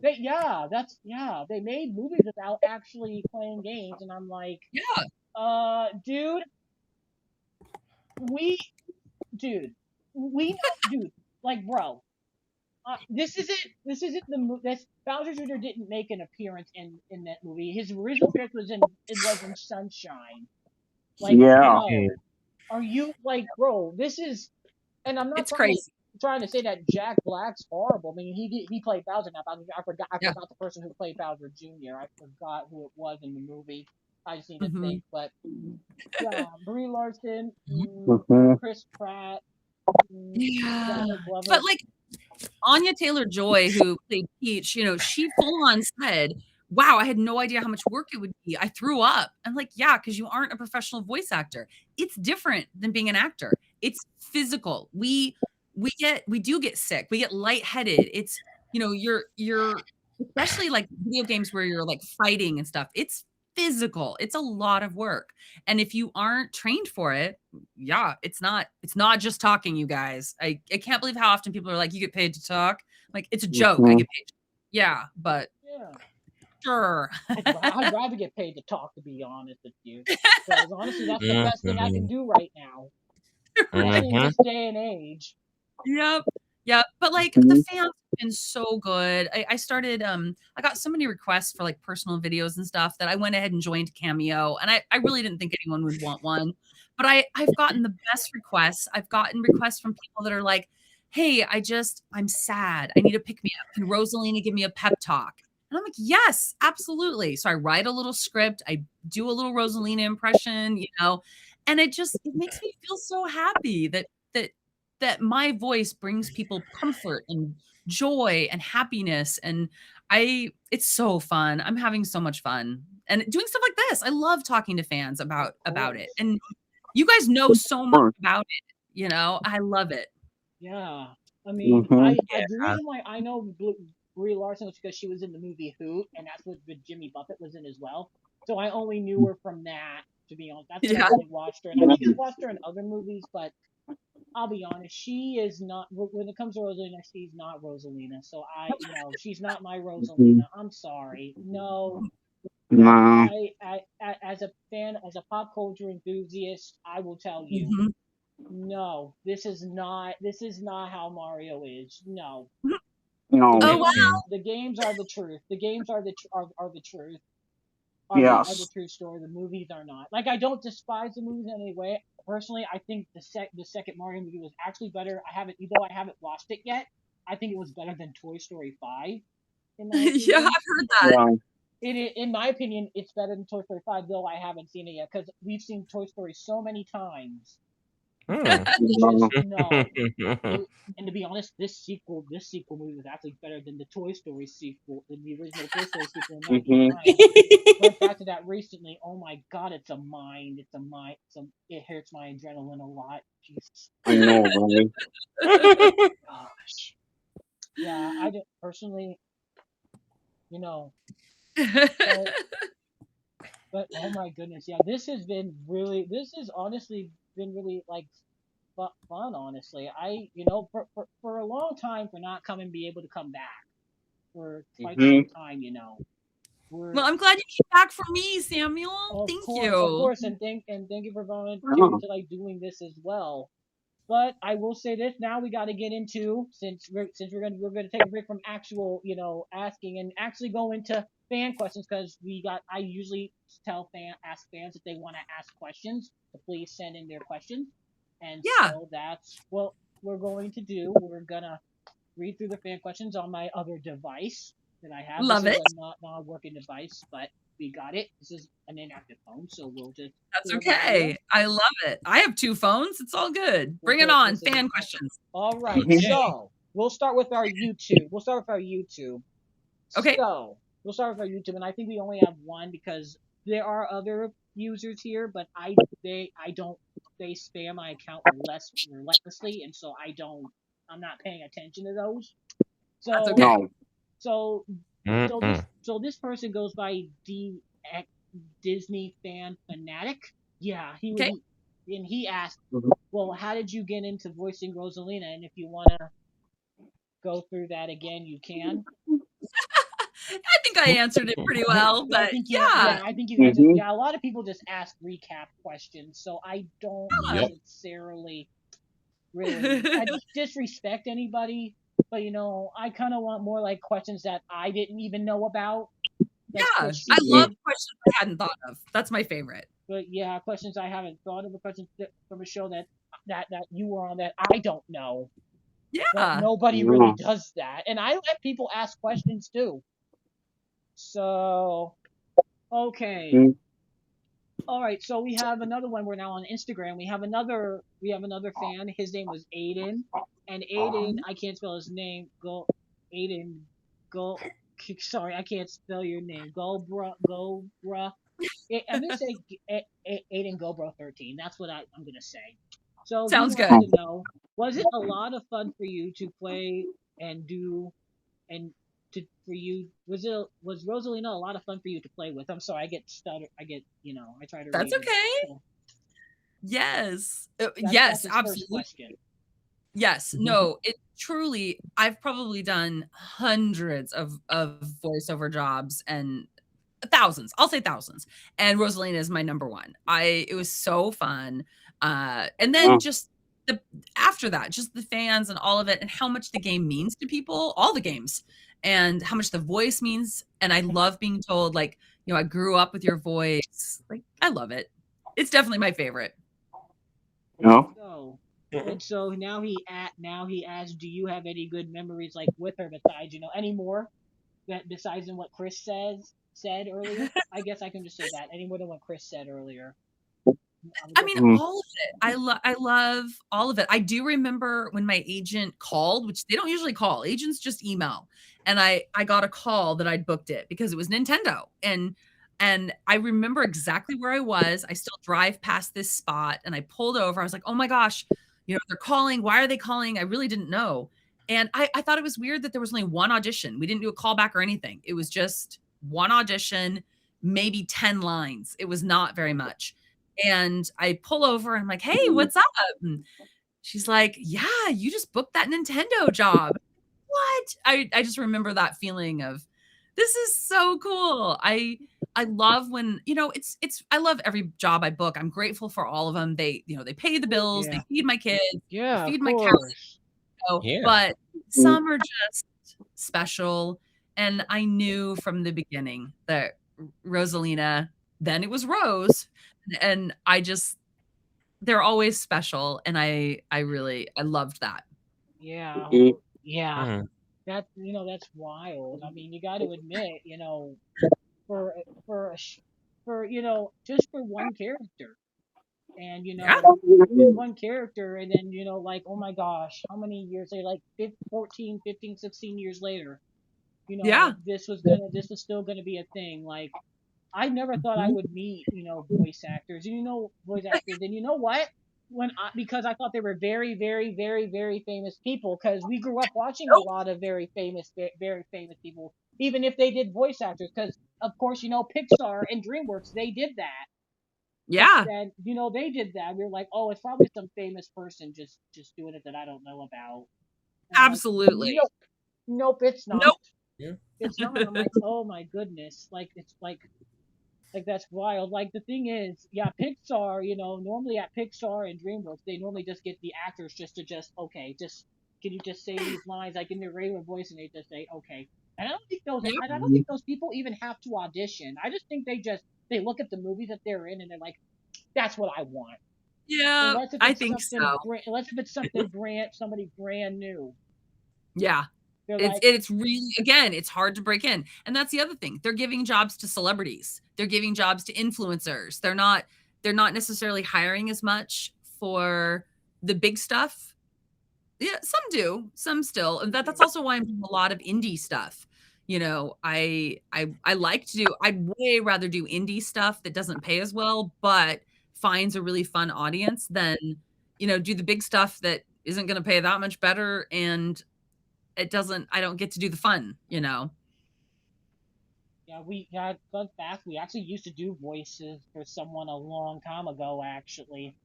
they made movies without actually playing games, and I'm like, Yeah. Dude, we know, like, bro, this isn't the movie. This Bowser Jr. didn't make an appearance in that movie. His original appearance was in Sunshine. Like, no, are you like, bro? This is, and I'm not It's crazy. trying to say that Jack Black's horrible. I mean, he played Bowser. Now, I forgot the person who played Bowser Jr. I forgot who it was in the movie. I just need to think. But yeah, Brie Larson, Chris Pratt, Donald Glover. But like Anya Taylor-Joy, who played Peach, she full on said, "Wow, I had no idea how much work it would be. I threw up." I'm like, yeah, because you aren't a professional voice actor. It's different than being an actor. It's physical. We do get sick. We get lightheaded. It's, you're especially like video games where you're like fighting and stuff. It's physical. It's a lot of work. And if you aren't trained for it, yeah, it's not just talking, you guys. I can't believe how often people are like, you get paid to talk. Like, it's a joke. I get paid. Yeah, but sure. I'd rather get paid to talk, to be honest with you. Because honestly, that's the best thing I can do right now. especially in Mhm. this day and age. Yep. Yep. But like the Mhm. fans have been so good. I started I got so many requests for like personal videos and stuff that I went ahead and joined Cameo. And I really didn't think anyone would want one. But I've gotten the best requests. I've gotten requests from people that are like, hey, I'm sad. I need a pick me up. Can Rosalina give me a pep talk? And I'm like, yes, absolutely. So I write a little script, I do a little Rosalina impression, and it makes me feel so happy that my voice brings people comfort and joy and happiness, and it's so fun. I'm having so much fun and doing stuff like this. I love talking to fans about it. And you guys know so much Sure. about it, I love it. Yeah. I mean, Mhm. the reason why I know Brie Larson was because she was in the movie Hoot, and that's what Jimmy Buffett was in as well. So I only knew her from that, to be honest. That's when I Yeah. really watched her. And I think I watched her in other movies, but I'll be honest, she is not, when it comes to Rosalina, she's not Rosalina. So she's not my Mhm. Rosalina. I'm sorry. No, no. No. As a fan, as a pop culture enthusiast, I will tell you, Mhm. no, this is not how Mario is. No, the No. Oh, wow. games, the games are the truth. The games are the truth. Are the Yes. true story. The movies are not. Like, I don't despise the movies in any way. Personally, I think the second Mario movie was actually better. Though I haven't watched it yet. I think it was better than Toy Story 5, in my Yeah, opinion. I've heard that. Yeah. In my opinion, it's better than Toy Story 5, though I haven't seen it yet, because we've seen Toy Story so many times. Hmm. Just No. no. It, and to be honest, this sequel movie was actually better than the Toy Story sequel, than the original Toy Story sequel in Mhm. '99. Went back to that recently. Oh my god, it's a mind. It's a mind. It hurts my adrenaline a lot. Jesus, I know, right? gosh. Yeah, I did personally, you know, but oh my goodness, yeah, this has honestly been really like fun. Honestly, for a long time, for not coming, be able to come back for quite some Mhm. time. We're Well, I'm glad you came back for me, Samuel. Thank of you. course, and thank you for volunteering Oh. to like doing this as well. But I will say this: now we got to get into, since we're gonna take a break from actual asking, and actually go into fan questions, because I usually ask fans if they want to ask questions to please send in their questions, and Yeah, so that's what we're going to do. We're gonna read through the fan questions on my other device that I have. This love is it. a not a working device, but we got it. This is an inactive phone, so we'll just That's clear the audio. okay. I love it. I have 2 phones. It's all good. We'll Bring it put on. this in. Fan questions. All right, Mhm. so we'll start with our YouTube. Okay. So we'll start with our YouTube, and I think we only have one because there are other users here, but I don't they spam my account less relentlessly, and so I'm not paying attention to those. That's So okay. No. so Mhm. so this person goes by Disney fan fanatic. Yeah, Okay. and he asked, Mhm. well, how did you get into voicing Rosalina? And if you want to go through that again, you can. I think I answered it pretty well, I but think yeah. I think you answered. Mhm. Yeah, a lot of people just ask recap questions, so I don't Yep. necessarily really I disrespect anybody, but I kind of want more like questions that I didn't even know about. Like Yeah. what I she love did. questions I hadn't thought of. That's my favorite. But yeah, questions I haven't thought of, or questions from a show that you were on that I don't know. But Yeah. nobody really No. does that, and I let people ask questions too. So okay, Mhm. all right. So we have another one. We're now on Instagram. We have another fan. His name was Aiden, and Aiden, I can't spell his name. Aiden, go. Sorry, I can't spell your name. Gobra. I'm gonna say Aiden Gobra 13. That's what I'm gonna say. So he Sounds wants good. Oh. to know: was it a lot of fun for you to play and do and for you was Rosalina a lot of fun for you to play with? I'm sorry, I get stutter. I try to That's read it. okay. So Yes. that's Yes, his first absolutely. question. Yes. Mhm. No, it truly I've probably done hundreds of voiceover jobs and thousands. I'll say thousands. And Rosalina is my number one. It was so fun. And then Oh. just the after that, just the fans and all of it, and how much the game means to people, all the games, and how much the voice means. And I love being told, like, I grew up with your voice. Like, I love it. It's definitely my favorite. No. So, and so now he asked, do you have any good memories like with her besides any more that besides than what Chris said earlier? I guess I can just say that any more than what Chris said earlier. I mean, all of it. I love all of it. I do remember when my agent called, which they don't usually call. Agents just email. And I got a call that I'd booked it because it was Nintendo. And I remember exactly where I was. I still drive past this spot and I pulled over. I was like, "Oh my gosh, they're calling. Why are they calling?" I really didn't know. And I thought it was weird that there was only one audition. We didn't do a callback or anything. It was just one audition, maybe 10 lines. It was not very much. And I pull over and I'm like, "Hey, what's up?" And she's like, "Yeah, you just booked that Nintendo job." What? I just remember that feeling of, this is so cool. I love when, it's I love every job I book. I'm grateful for all of them. They, they pay the bills, they feed my kids, they Yeah, feed of my cat. course. Yeah. But some are just special. And I knew from the beginning that Rosalina, then it was Rose, and they're always special, and I loved that. Yeah, yeah. Mm. That's wild. I mean, you got to admit, for for a for just for one character, and Yeah. one character, and then like, oh my gosh, how many years later, like 14, 15, 16 years later, Yeah. this was still gonna be a thing. Like, I never thought I would meet, voice actors. Voice actors. And you know what? Because I thought they were very, very, very, very famous people. Because we grew up watching a Nope. lot of very famous people, even if they did voice actors. Because of course, Pixar and DreamWorks, they did that. Yeah. And they did that. We were like, oh, it's probably some famous person just doing it that I don't know about. And I'm like, Absolutely. nope, it's not. Nope. Yeah. It's not. I'm like, oh my goodness, like it's like that's wild. Like the thing is, yeah, Pixar, normally at Pixar and DreamWorks, they normally just get the actors just okay, just can you just say these lines like in their regular voice, and they just say okay. And Yep. I don't think those people even have to audition. I just think they look at the movies that they're in and they're like, that's what I want. Yeah, Unless if I it's think so. something somebody brand new. Yeah. They're It's like, it's really, again, it's hard to break in. And that's the other thing. They're giving jobs to celebrities. They're giving jobs to influencers. They're not necessarily hiring as much for the big stuff. Yeah, some do, some still. And that's also why I'm doing a lot of indie stuff. I like to do, I'd way rather do indie stuff that doesn't pay as well, but finds a really fun audience than, do the big stuff that isn't going to pay that much better, and I don't get to do the fun. yeah, fun fact, we actually used to do voices for someone a long time ago, actually.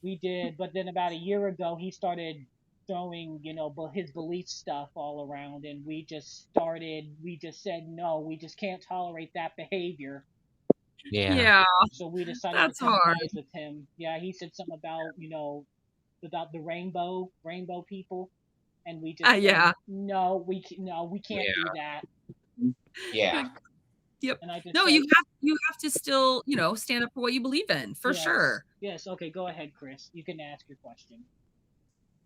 We did, but then about a year ago, he started throwing, his belief stuff all around, and we just said, no, we just can't tolerate that behavior. Yeah. Yeah, So we decided to that's cut hard. ties with him. Yeah, he said something about the rainbow people, and we just said, Yeah. no, we can't do that. Yeah. Yep. And I just No, said, you have to still, stand up for what you believe in, for yes, sure. yes, okay, go ahead, Chris. You can ask your question.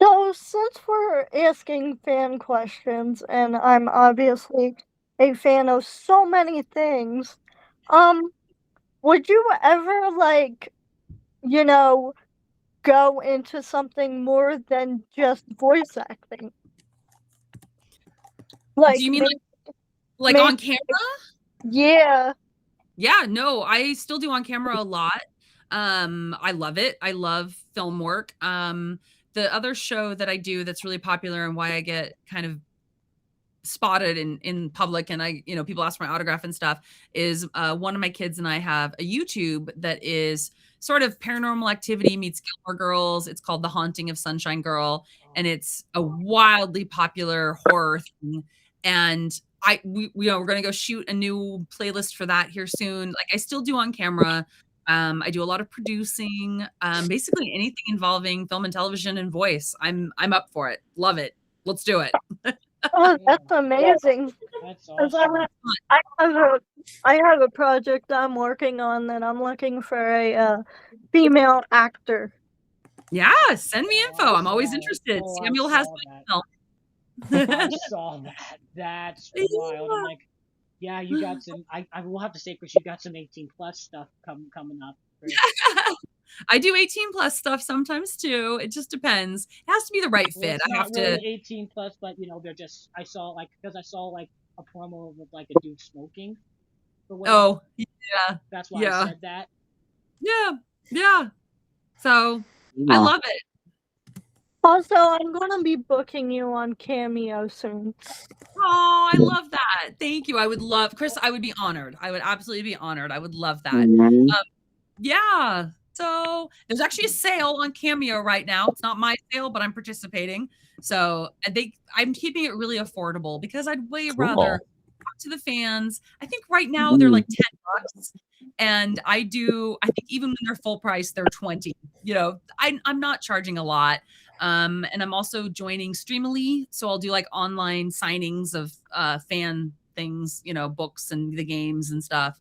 So, since we're asking fan questions, and I'm obviously a fan of so many things, would you ever, like, you know, go into something more than just voice acting? Like, Do you mean like maybe, on camera? yeah. Yeah, no, I still do on camera a lot. I love it. I love film work. The other show that I do that's really popular and why I get kind of spotted in public, and people ask for my autograph and stuff, is one of my kids and I have a YouTube that is sort of Paranormal Activity meets Gilmore Girls. It's called The Haunting of Sunshine Girl, and it's a wildly popular horror thing. And we're going to go shoot a new playlist for that here soon. Like, I still do on camera. I do a lot of producing, basically anything involving film and television and voice. I'm up for it. Love it. Let's do it. Oh, Yeah, that's amazing. that's 'Cause awesome. I have a I have a project I'm working on that I'm looking for a female actor. Yeah, send me Oh, info. I I'm always saw it. interested. Oh, I Samuel has saw that. my I email. saw that. That's wild. I'm Yeah. like, yeah, you got some. I will have to say, Chris, you got some 18 plus stuff coming up, Chris. I do 18 plus stuff sometimes too. It just depends. It has to be the right Well, fit. it's I have not to. really 18 plus, but they're just. I saw like because I saw like a promo with like a dude smoking or whatever. Oh, yeah, That's why I yeah, said that. yeah, yeah. So I Yeah. love it. Also, I'm gonna be booking you on Cameo soon. Oh, I love that. Thank you. I would love, Chris. I would be honored. I would absolutely be honored. I would love that. Mhm. Yeah. So there's actually a sale on Cameo right now. It's not my sale, but I'm participating. So I'm keeping it really affordable because I'd way rather talk to the fans. I think right now they're like $10. And I think even when they're full price, they're 20. I'm not charging a lot. And I'm also joining Streamily. So I'll do like online signings of fan things, books and the games and stuff.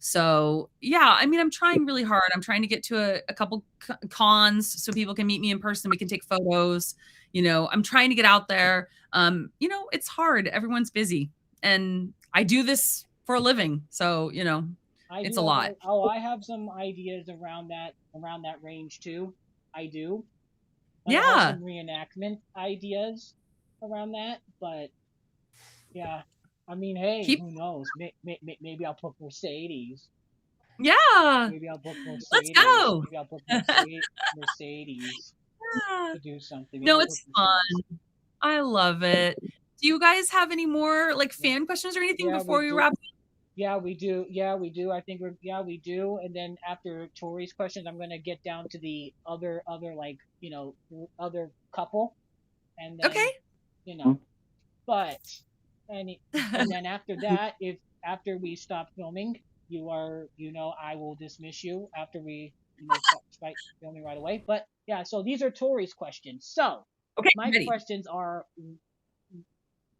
So yeah, I mean, I'm trying really hard. I'm trying to get to a couple cons so people can meet me in person. We can take photos. I'm trying to get out there. It's hard. Everyone's busy, and I do this for a living. So I it's do a have lot. I have some ideas around that range too. I do. Like I have Yeah, some reenactment ideas around that, but yeah. I mean, hey, keep who knows? Maybe I'll book Mercedes. yeah. Maybe I'll book Let's Mercedes. go. Maybe I'll book Mercedes Yeah. to do something. Maybe No, I'll book it's Mercedes. fun. I love it. Do you guys have any more like Yeah, fan questions or anything yeah, we before we do. wrap? Yeah, we do. Yeah, we do. I think we do. And then after Tori's questions, I'm gonna get down to the other like other couple, and then Okay. you know, but and then after that, if after we stop filming, I will dismiss you after we start filming right away. But yeah, so these are Tori's questions. So Okay, my ready. questions are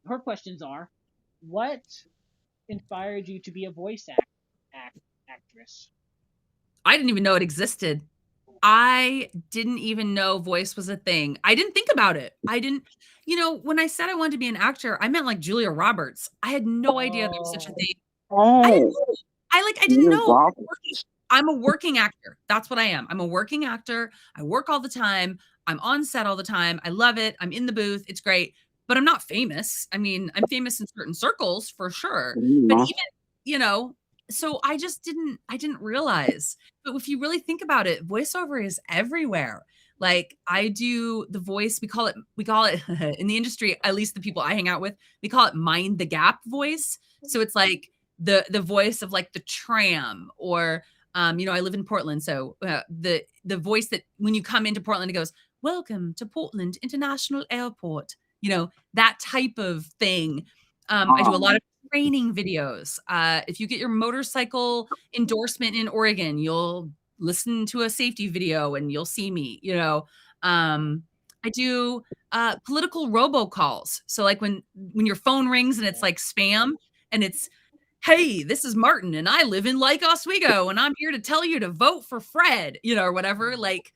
her questions are, what inspired you to be a voice actress? I didn't even know it existed. I didn't even know voice was a thing. I didn't think about it. I didn't, when I said I wanted to be an actor, I meant like Julia Roberts. I had no idea there was such a Oh, thing. I didn't Oh, know. I didn't Julia know. Roberts. I'm a working actor. That's what I am. I'm a working actor. I work all the time. I'm on set all the time. I love it. I'm in the booth. It's great. But I'm not famous. I mean, I'm famous in certain circles for sure. But Yeah. even, you know, so I didn't realize. But if you really think about it, voiceover is everywhere. Like I do the voice, we call it in the industry, at least the people I hang out with, we call it mind the gap voice. So it's like the voice of like the tram or I live in Portland, so the voice that when you come into Portland, it goes, "Welcome to Portland International Airport." That type of thing. I do a lot Um, of training videos. If you get your motorcycle endorsement in Oregon, you'll listen to a safety video and you'll see me. I do political robocalls. So like when your phone rings and it's like spam and it's, "Hey, this is Martin and I live in Lake Oswego and I'm here to tell you to vote for Fred," or whatever. Like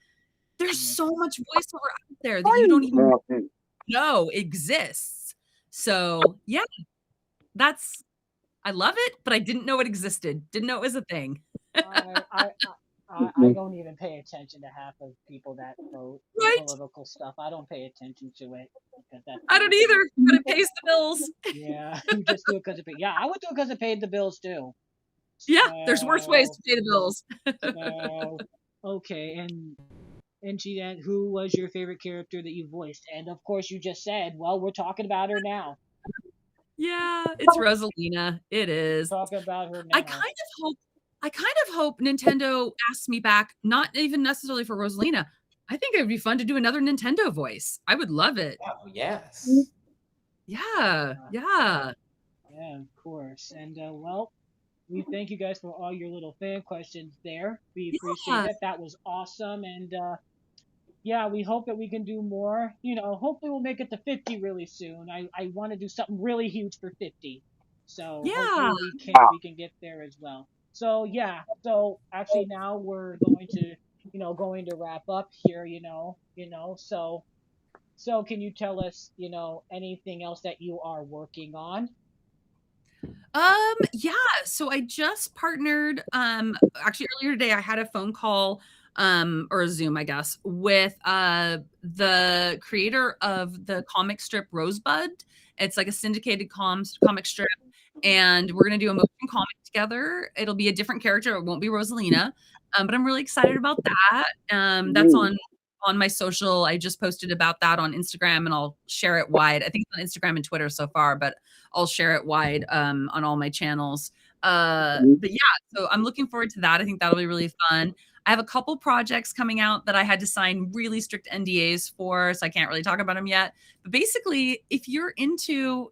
there's so much voiceover out there that you don't even yeah, know exists. So yeah, that's I love it, but I didn't know it existed. Didn't know it was a thing. I I I don't even pay attention to half of people that vote for Right? political stuff. I don't pay attention to it because that's I don't either, but it pays the bills. yeah, you just do it because it paid. Yeah, I would do it because it paid the bills too. Yeah, there's worse ways So to pay the bills. so okay, and she who was your favorite character that you voiced? And of course, you just said, well, we're talking about her now. Yeah, it's Rosalina. It is. Talking about her I now. kind of hope I kind of hope Nintendo asks me back, not even necessarily for Rosalina. I think it would be fun to do another Nintendo voice. I would love it. Oh, yes. Yeah, yeah. Yeah, of course. And well, we thank you guys for all your little fan questions there. We appreciate Yeah. that. That was awesome. And yeah, we hope that we can do more. Hopefully we'll make it to 50 really soon. I want to do something really huge for 50. So Yeah. hopefully we can get there as well. So yeah, so actually now we're going to wrap up here, so can you tell us, anything else that you are working on? Yeah, so I just partnered, actually earlier today I had a phone call, or a Zoom, I guess, with the creator of the comic strip Rosebud. It's like a syndicated comic strip, and we're gonna do a motion comic together. It'll be a different character. It won't be Rosalina. But I'm really excited about that. That's on my social. I just posted about that on Instagram, and I'll share it wide. I think it's on Instagram and Twitter so far, but I'll share it wide on all my channels. But yeah, so I'm looking forward to that. I think that'll be really fun. I have a couple projects coming out that I had to sign really strict NDAs for, so I can't really talk about them yet. But basically, if you're into,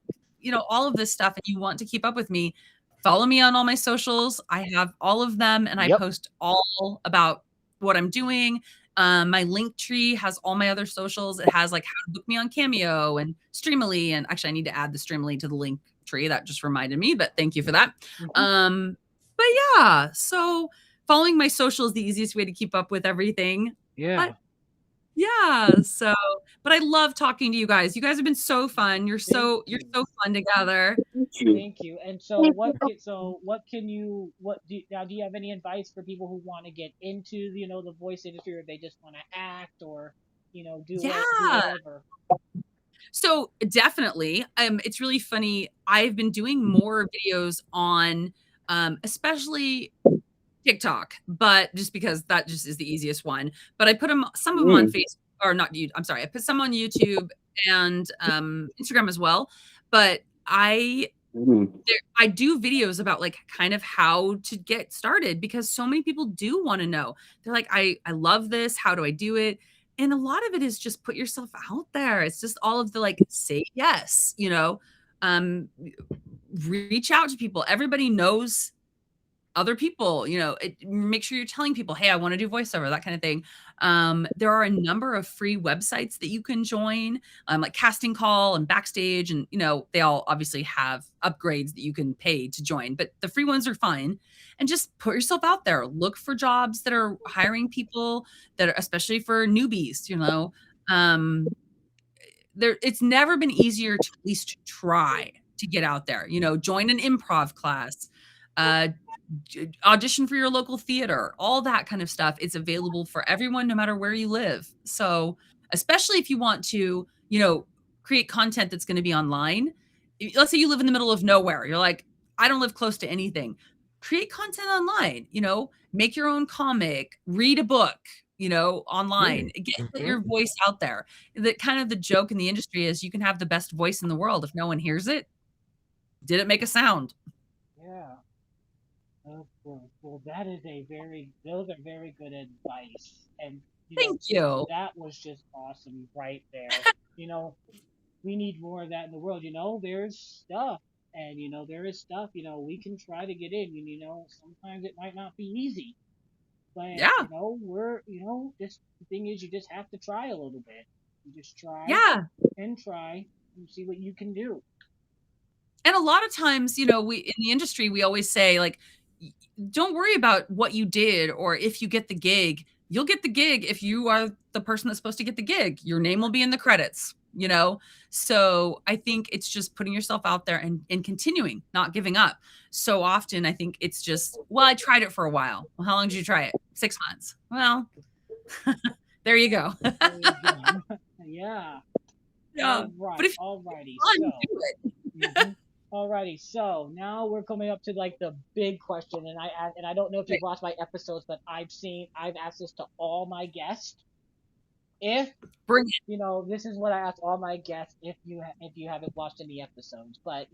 all of this stuff and you want to keep up with me, follow me on all my socials. I have all of them, and I Yep. post all about what I'm doing. My link tree has all my other socials. It has like how to book me on Cameo and Streamily. And actually, I need to add the Streamily to the link tree. That just reminded me, but thank you for that. But yeah, so following my social is the easiest way to keep up with everything. Yeah. But yeah, so but I love talking to you guys. You guys have been so fun. You're so fun together. Thank you. And so do you have any advice for people who want to get into, the voice industry, or they just want to act, or, do Yeah. whatever? So definitely, it's really funny. I've been doing more videos on, especially TikTok, but just because that just is the easiest one. But I put some of them on Facebook, or not you. I'm sorry, I put some on YouTube and Instagram as well. But I do videos about like kind of how to get started, because so many people do want to know. They're like, I love this. How do I do it? And a lot of it is just put yourself out there. It's just all of the like, say yes, um, reach out to people. Everybody knows other people, make sure you're telling people, hey, I want to do voiceover, that kind of thing. There are a number of free websites that you can join, like Casting Call and Backstage, and they all obviously have upgrades that you can pay to join, but the free ones are fine. And just put yourself out there. Look for jobs that are hiring people, that are especially for newbies. It's never been easier to at least try to get out there. Join an improv class, uh, audition for your local theater, all that kind of stuff. It's available for everyone, no matter where you live. So, especially if you want to, create content that's going to be online. Let's say you live in the middle of nowhere. You're like, I don't live close to anything. Create content online, make your own comic, read a book, online, get your voice out there. The kind of the joke in the industry is you can have the best voice in the world. If no one hears it, did it make a sound? Yeah. Oh, well, those are very good advice. And, Thank you. that was just awesome right there. You know, we need more of that in the world. There's stuff, and, there is stuff, we can try to get in, and, sometimes it might not be easy. But, Yeah. just the thing is, you just have to try a little bit. You just try and try and see what you can do. And a lot of times, we in the industry, we always say, like, don't worry about what you did or if you get the gig. You'll get the gig if you are the person that's supposed to get the gig. Your name will be in the credits, So I think it's just putting yourself out there and continuing, not giving up. So often I think it's just, well, I tried it for a while. Well, how long did you try it? 6 months. Well, there you go. There you go. Yeah. Yeah. Right. But if Alrighty. fun, So. do it. Mhm. Alrighty, so now we're coming up to like the big question, and I don't know if you've watched my episodes, but I've asked this to all my guests. If Bring it. this is what I ask all my guests if you haven't watched any episodes, but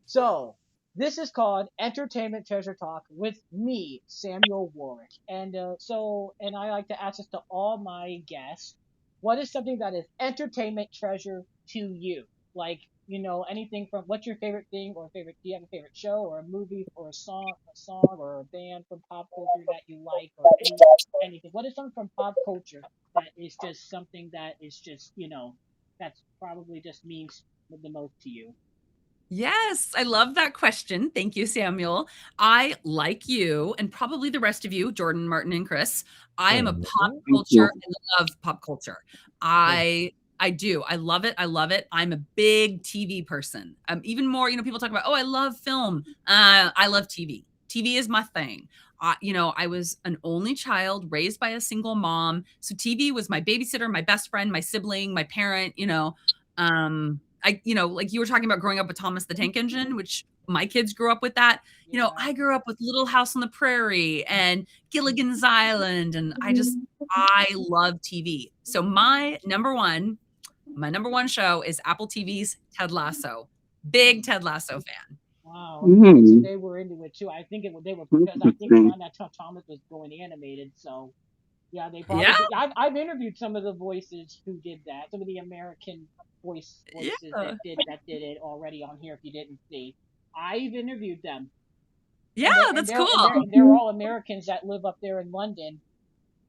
so this is called Entertainment Treasure Talk with me, Samuel Warwick, and I like to ask this to all my guests. What is something that is entertainment treasure to you? Like, anything from what's your favorite thing or favorite? Do you have a favorite show or a movie or a song or a band from pop culture that you like or anything? What is something from pop culture that is just something that is just that's probably just means the most to you? Yes, I love that question. Thank you, Samuel. I, like you, and probably the rest of you, Jordan, Martin, and Chris, I am a pop Thank culture you. and love pop culture. I do. I love it. I love it. I'm a big TV person. Even more, people talk about, oh, I love film. I love TV. TV is my thing. I was an only child raised by a single mom. So TV was my babysitter, my best friend, my sibling, my parent, like you were talking about growing up with Thomas the Tank Engine, which my kids grew up with that. Yeah. I grew up with Little House on the Prairie and Gilligan's Island, and I love TV. So my number one show is Apple TV's Ted Lasso. Big Ted Lasso fan. Wow. Mm-hmm. They were into it too. I think they were because I think around that time Thomas was going animated. So yeah, they probably. Yeah. I've interviewed some of the voices who did that. Some of the American voices Yeah. that did it already on here. If you didn't see, I've interviewed them. Yeah, that's cool. And they're all Americans that live up there in London,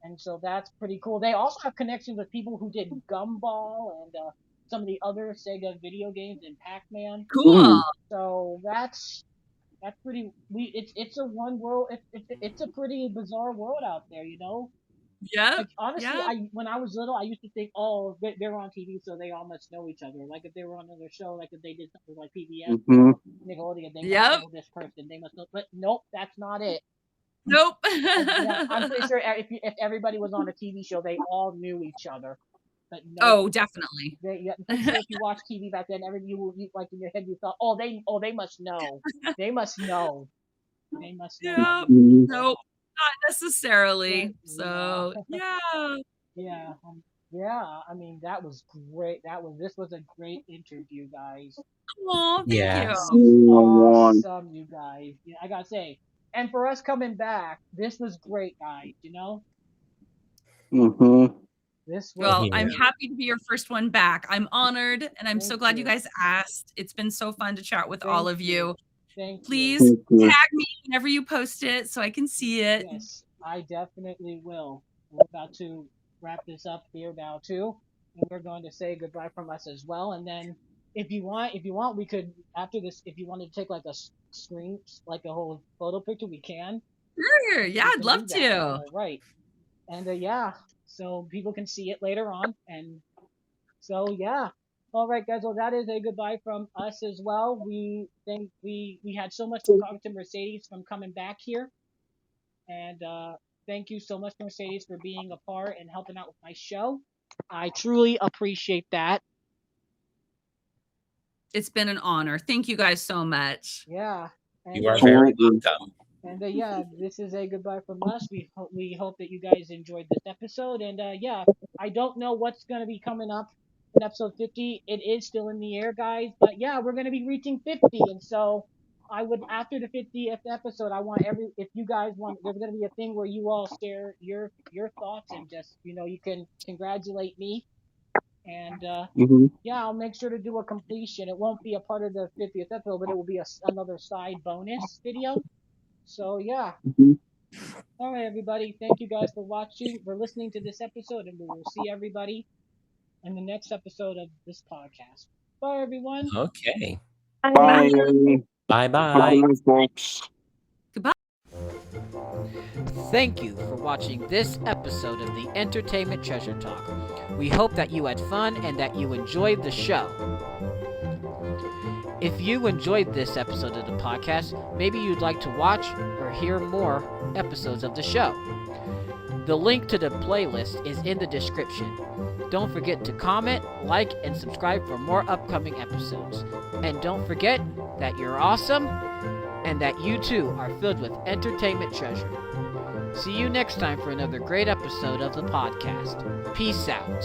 and so that's pretty cool. They also have connections with people who did Gumball and some of the other Sega video games and Pac-Man. Cool. So that's pretty. It's a one world. It's a pretty bizarre world out there, Yeah. Like, honestly, Yeah. when I was little, I used to think, oh, they're on TV, so they all must know each other. Like if they were on another show, like if they did something like PBS, Mm-hmm. Nickelodeon, they Yep. must know this person. They must know, but nope, that's not it. Nope. I'm pretty sure if everybody was on a TV show, they all knew each other. But no, Oh, definitely. I'm pretty sure if you watched TV back then, like in your head, you thought, oh, they must know. They must know. They must know. Yeah. Mm-hmm. Nope. Not necessarily. But, So yeah. Yeah. Yeah. I mean, that was great. This was a great interview, guys. Oh, thank Yes. you. Awesome, you guys. Yeah, I gotta say, and for us coming back, this was great, guys. Mm-hmm. This was. Well, I'm great. happy to be your first one back. I'm honored, and I'm so Thank glad you you. guys asked. It's been so fun to chat with all Thank of you. Thank you. Please Thank you. tag me whenever you post it so I can see it. Yes, I definitely will. We're about to wrap this up here now too, and we're going to say goodbye from us as well. And then, if you want, we could after this, if you wanted to take like a screen, like a whole photo picture, we can. Sure. Yeah, We I'd can love do that. to. All right. And yeah, so people can see it later on, and so yeah. All right, guys. Well, that is a goodbye from us as well. We think we had so much to talk to Mercedes from coming back here, and thank you so much, Mercedes, for being a part and helping out with my show. I truly appreciate that. It's been an honor. Thank you guys so much. Yeah. And, You are very welcome. And yeah, this is a goodbye from us. We hope that you guys enjoyed this episode. And yeah, I don't know what's going to be coming up in episode 50. It is still in the air, guys. But yeah, we're going to be reaching 50. And so I would, after the 50th episode, I want if you guys want, there's going to be a thing where you all share your thoughts and just, you can congratulate me. And Mm-hmm. yeah, I'll make sure to do a completion. It won't be a part of the 50th episode, but it will be another side bonus video. So yeah. Mm-hmm. All right, everybody. Thank you guys for listening to this episode, and we will see everybody in the next episode of this podcast. Bye, everyone. Okay. Bye. Bye-bye. Bye, folks. Thank you for watching this episode of the Entertainment Treasure Talk. We hope that you had fun and that you enjoyed the show. If you enjoyed this episode of the podcast, maybe you'd like to watch or hear more episodes of the show. The link to the playlist is in the description. Don't forget to comment, like, and subscribe for more upcoming episodes. And don't forget that you're awesome and that you too are filled with entertainment treasure. See you next time for another great episode of the podcast. Peace out.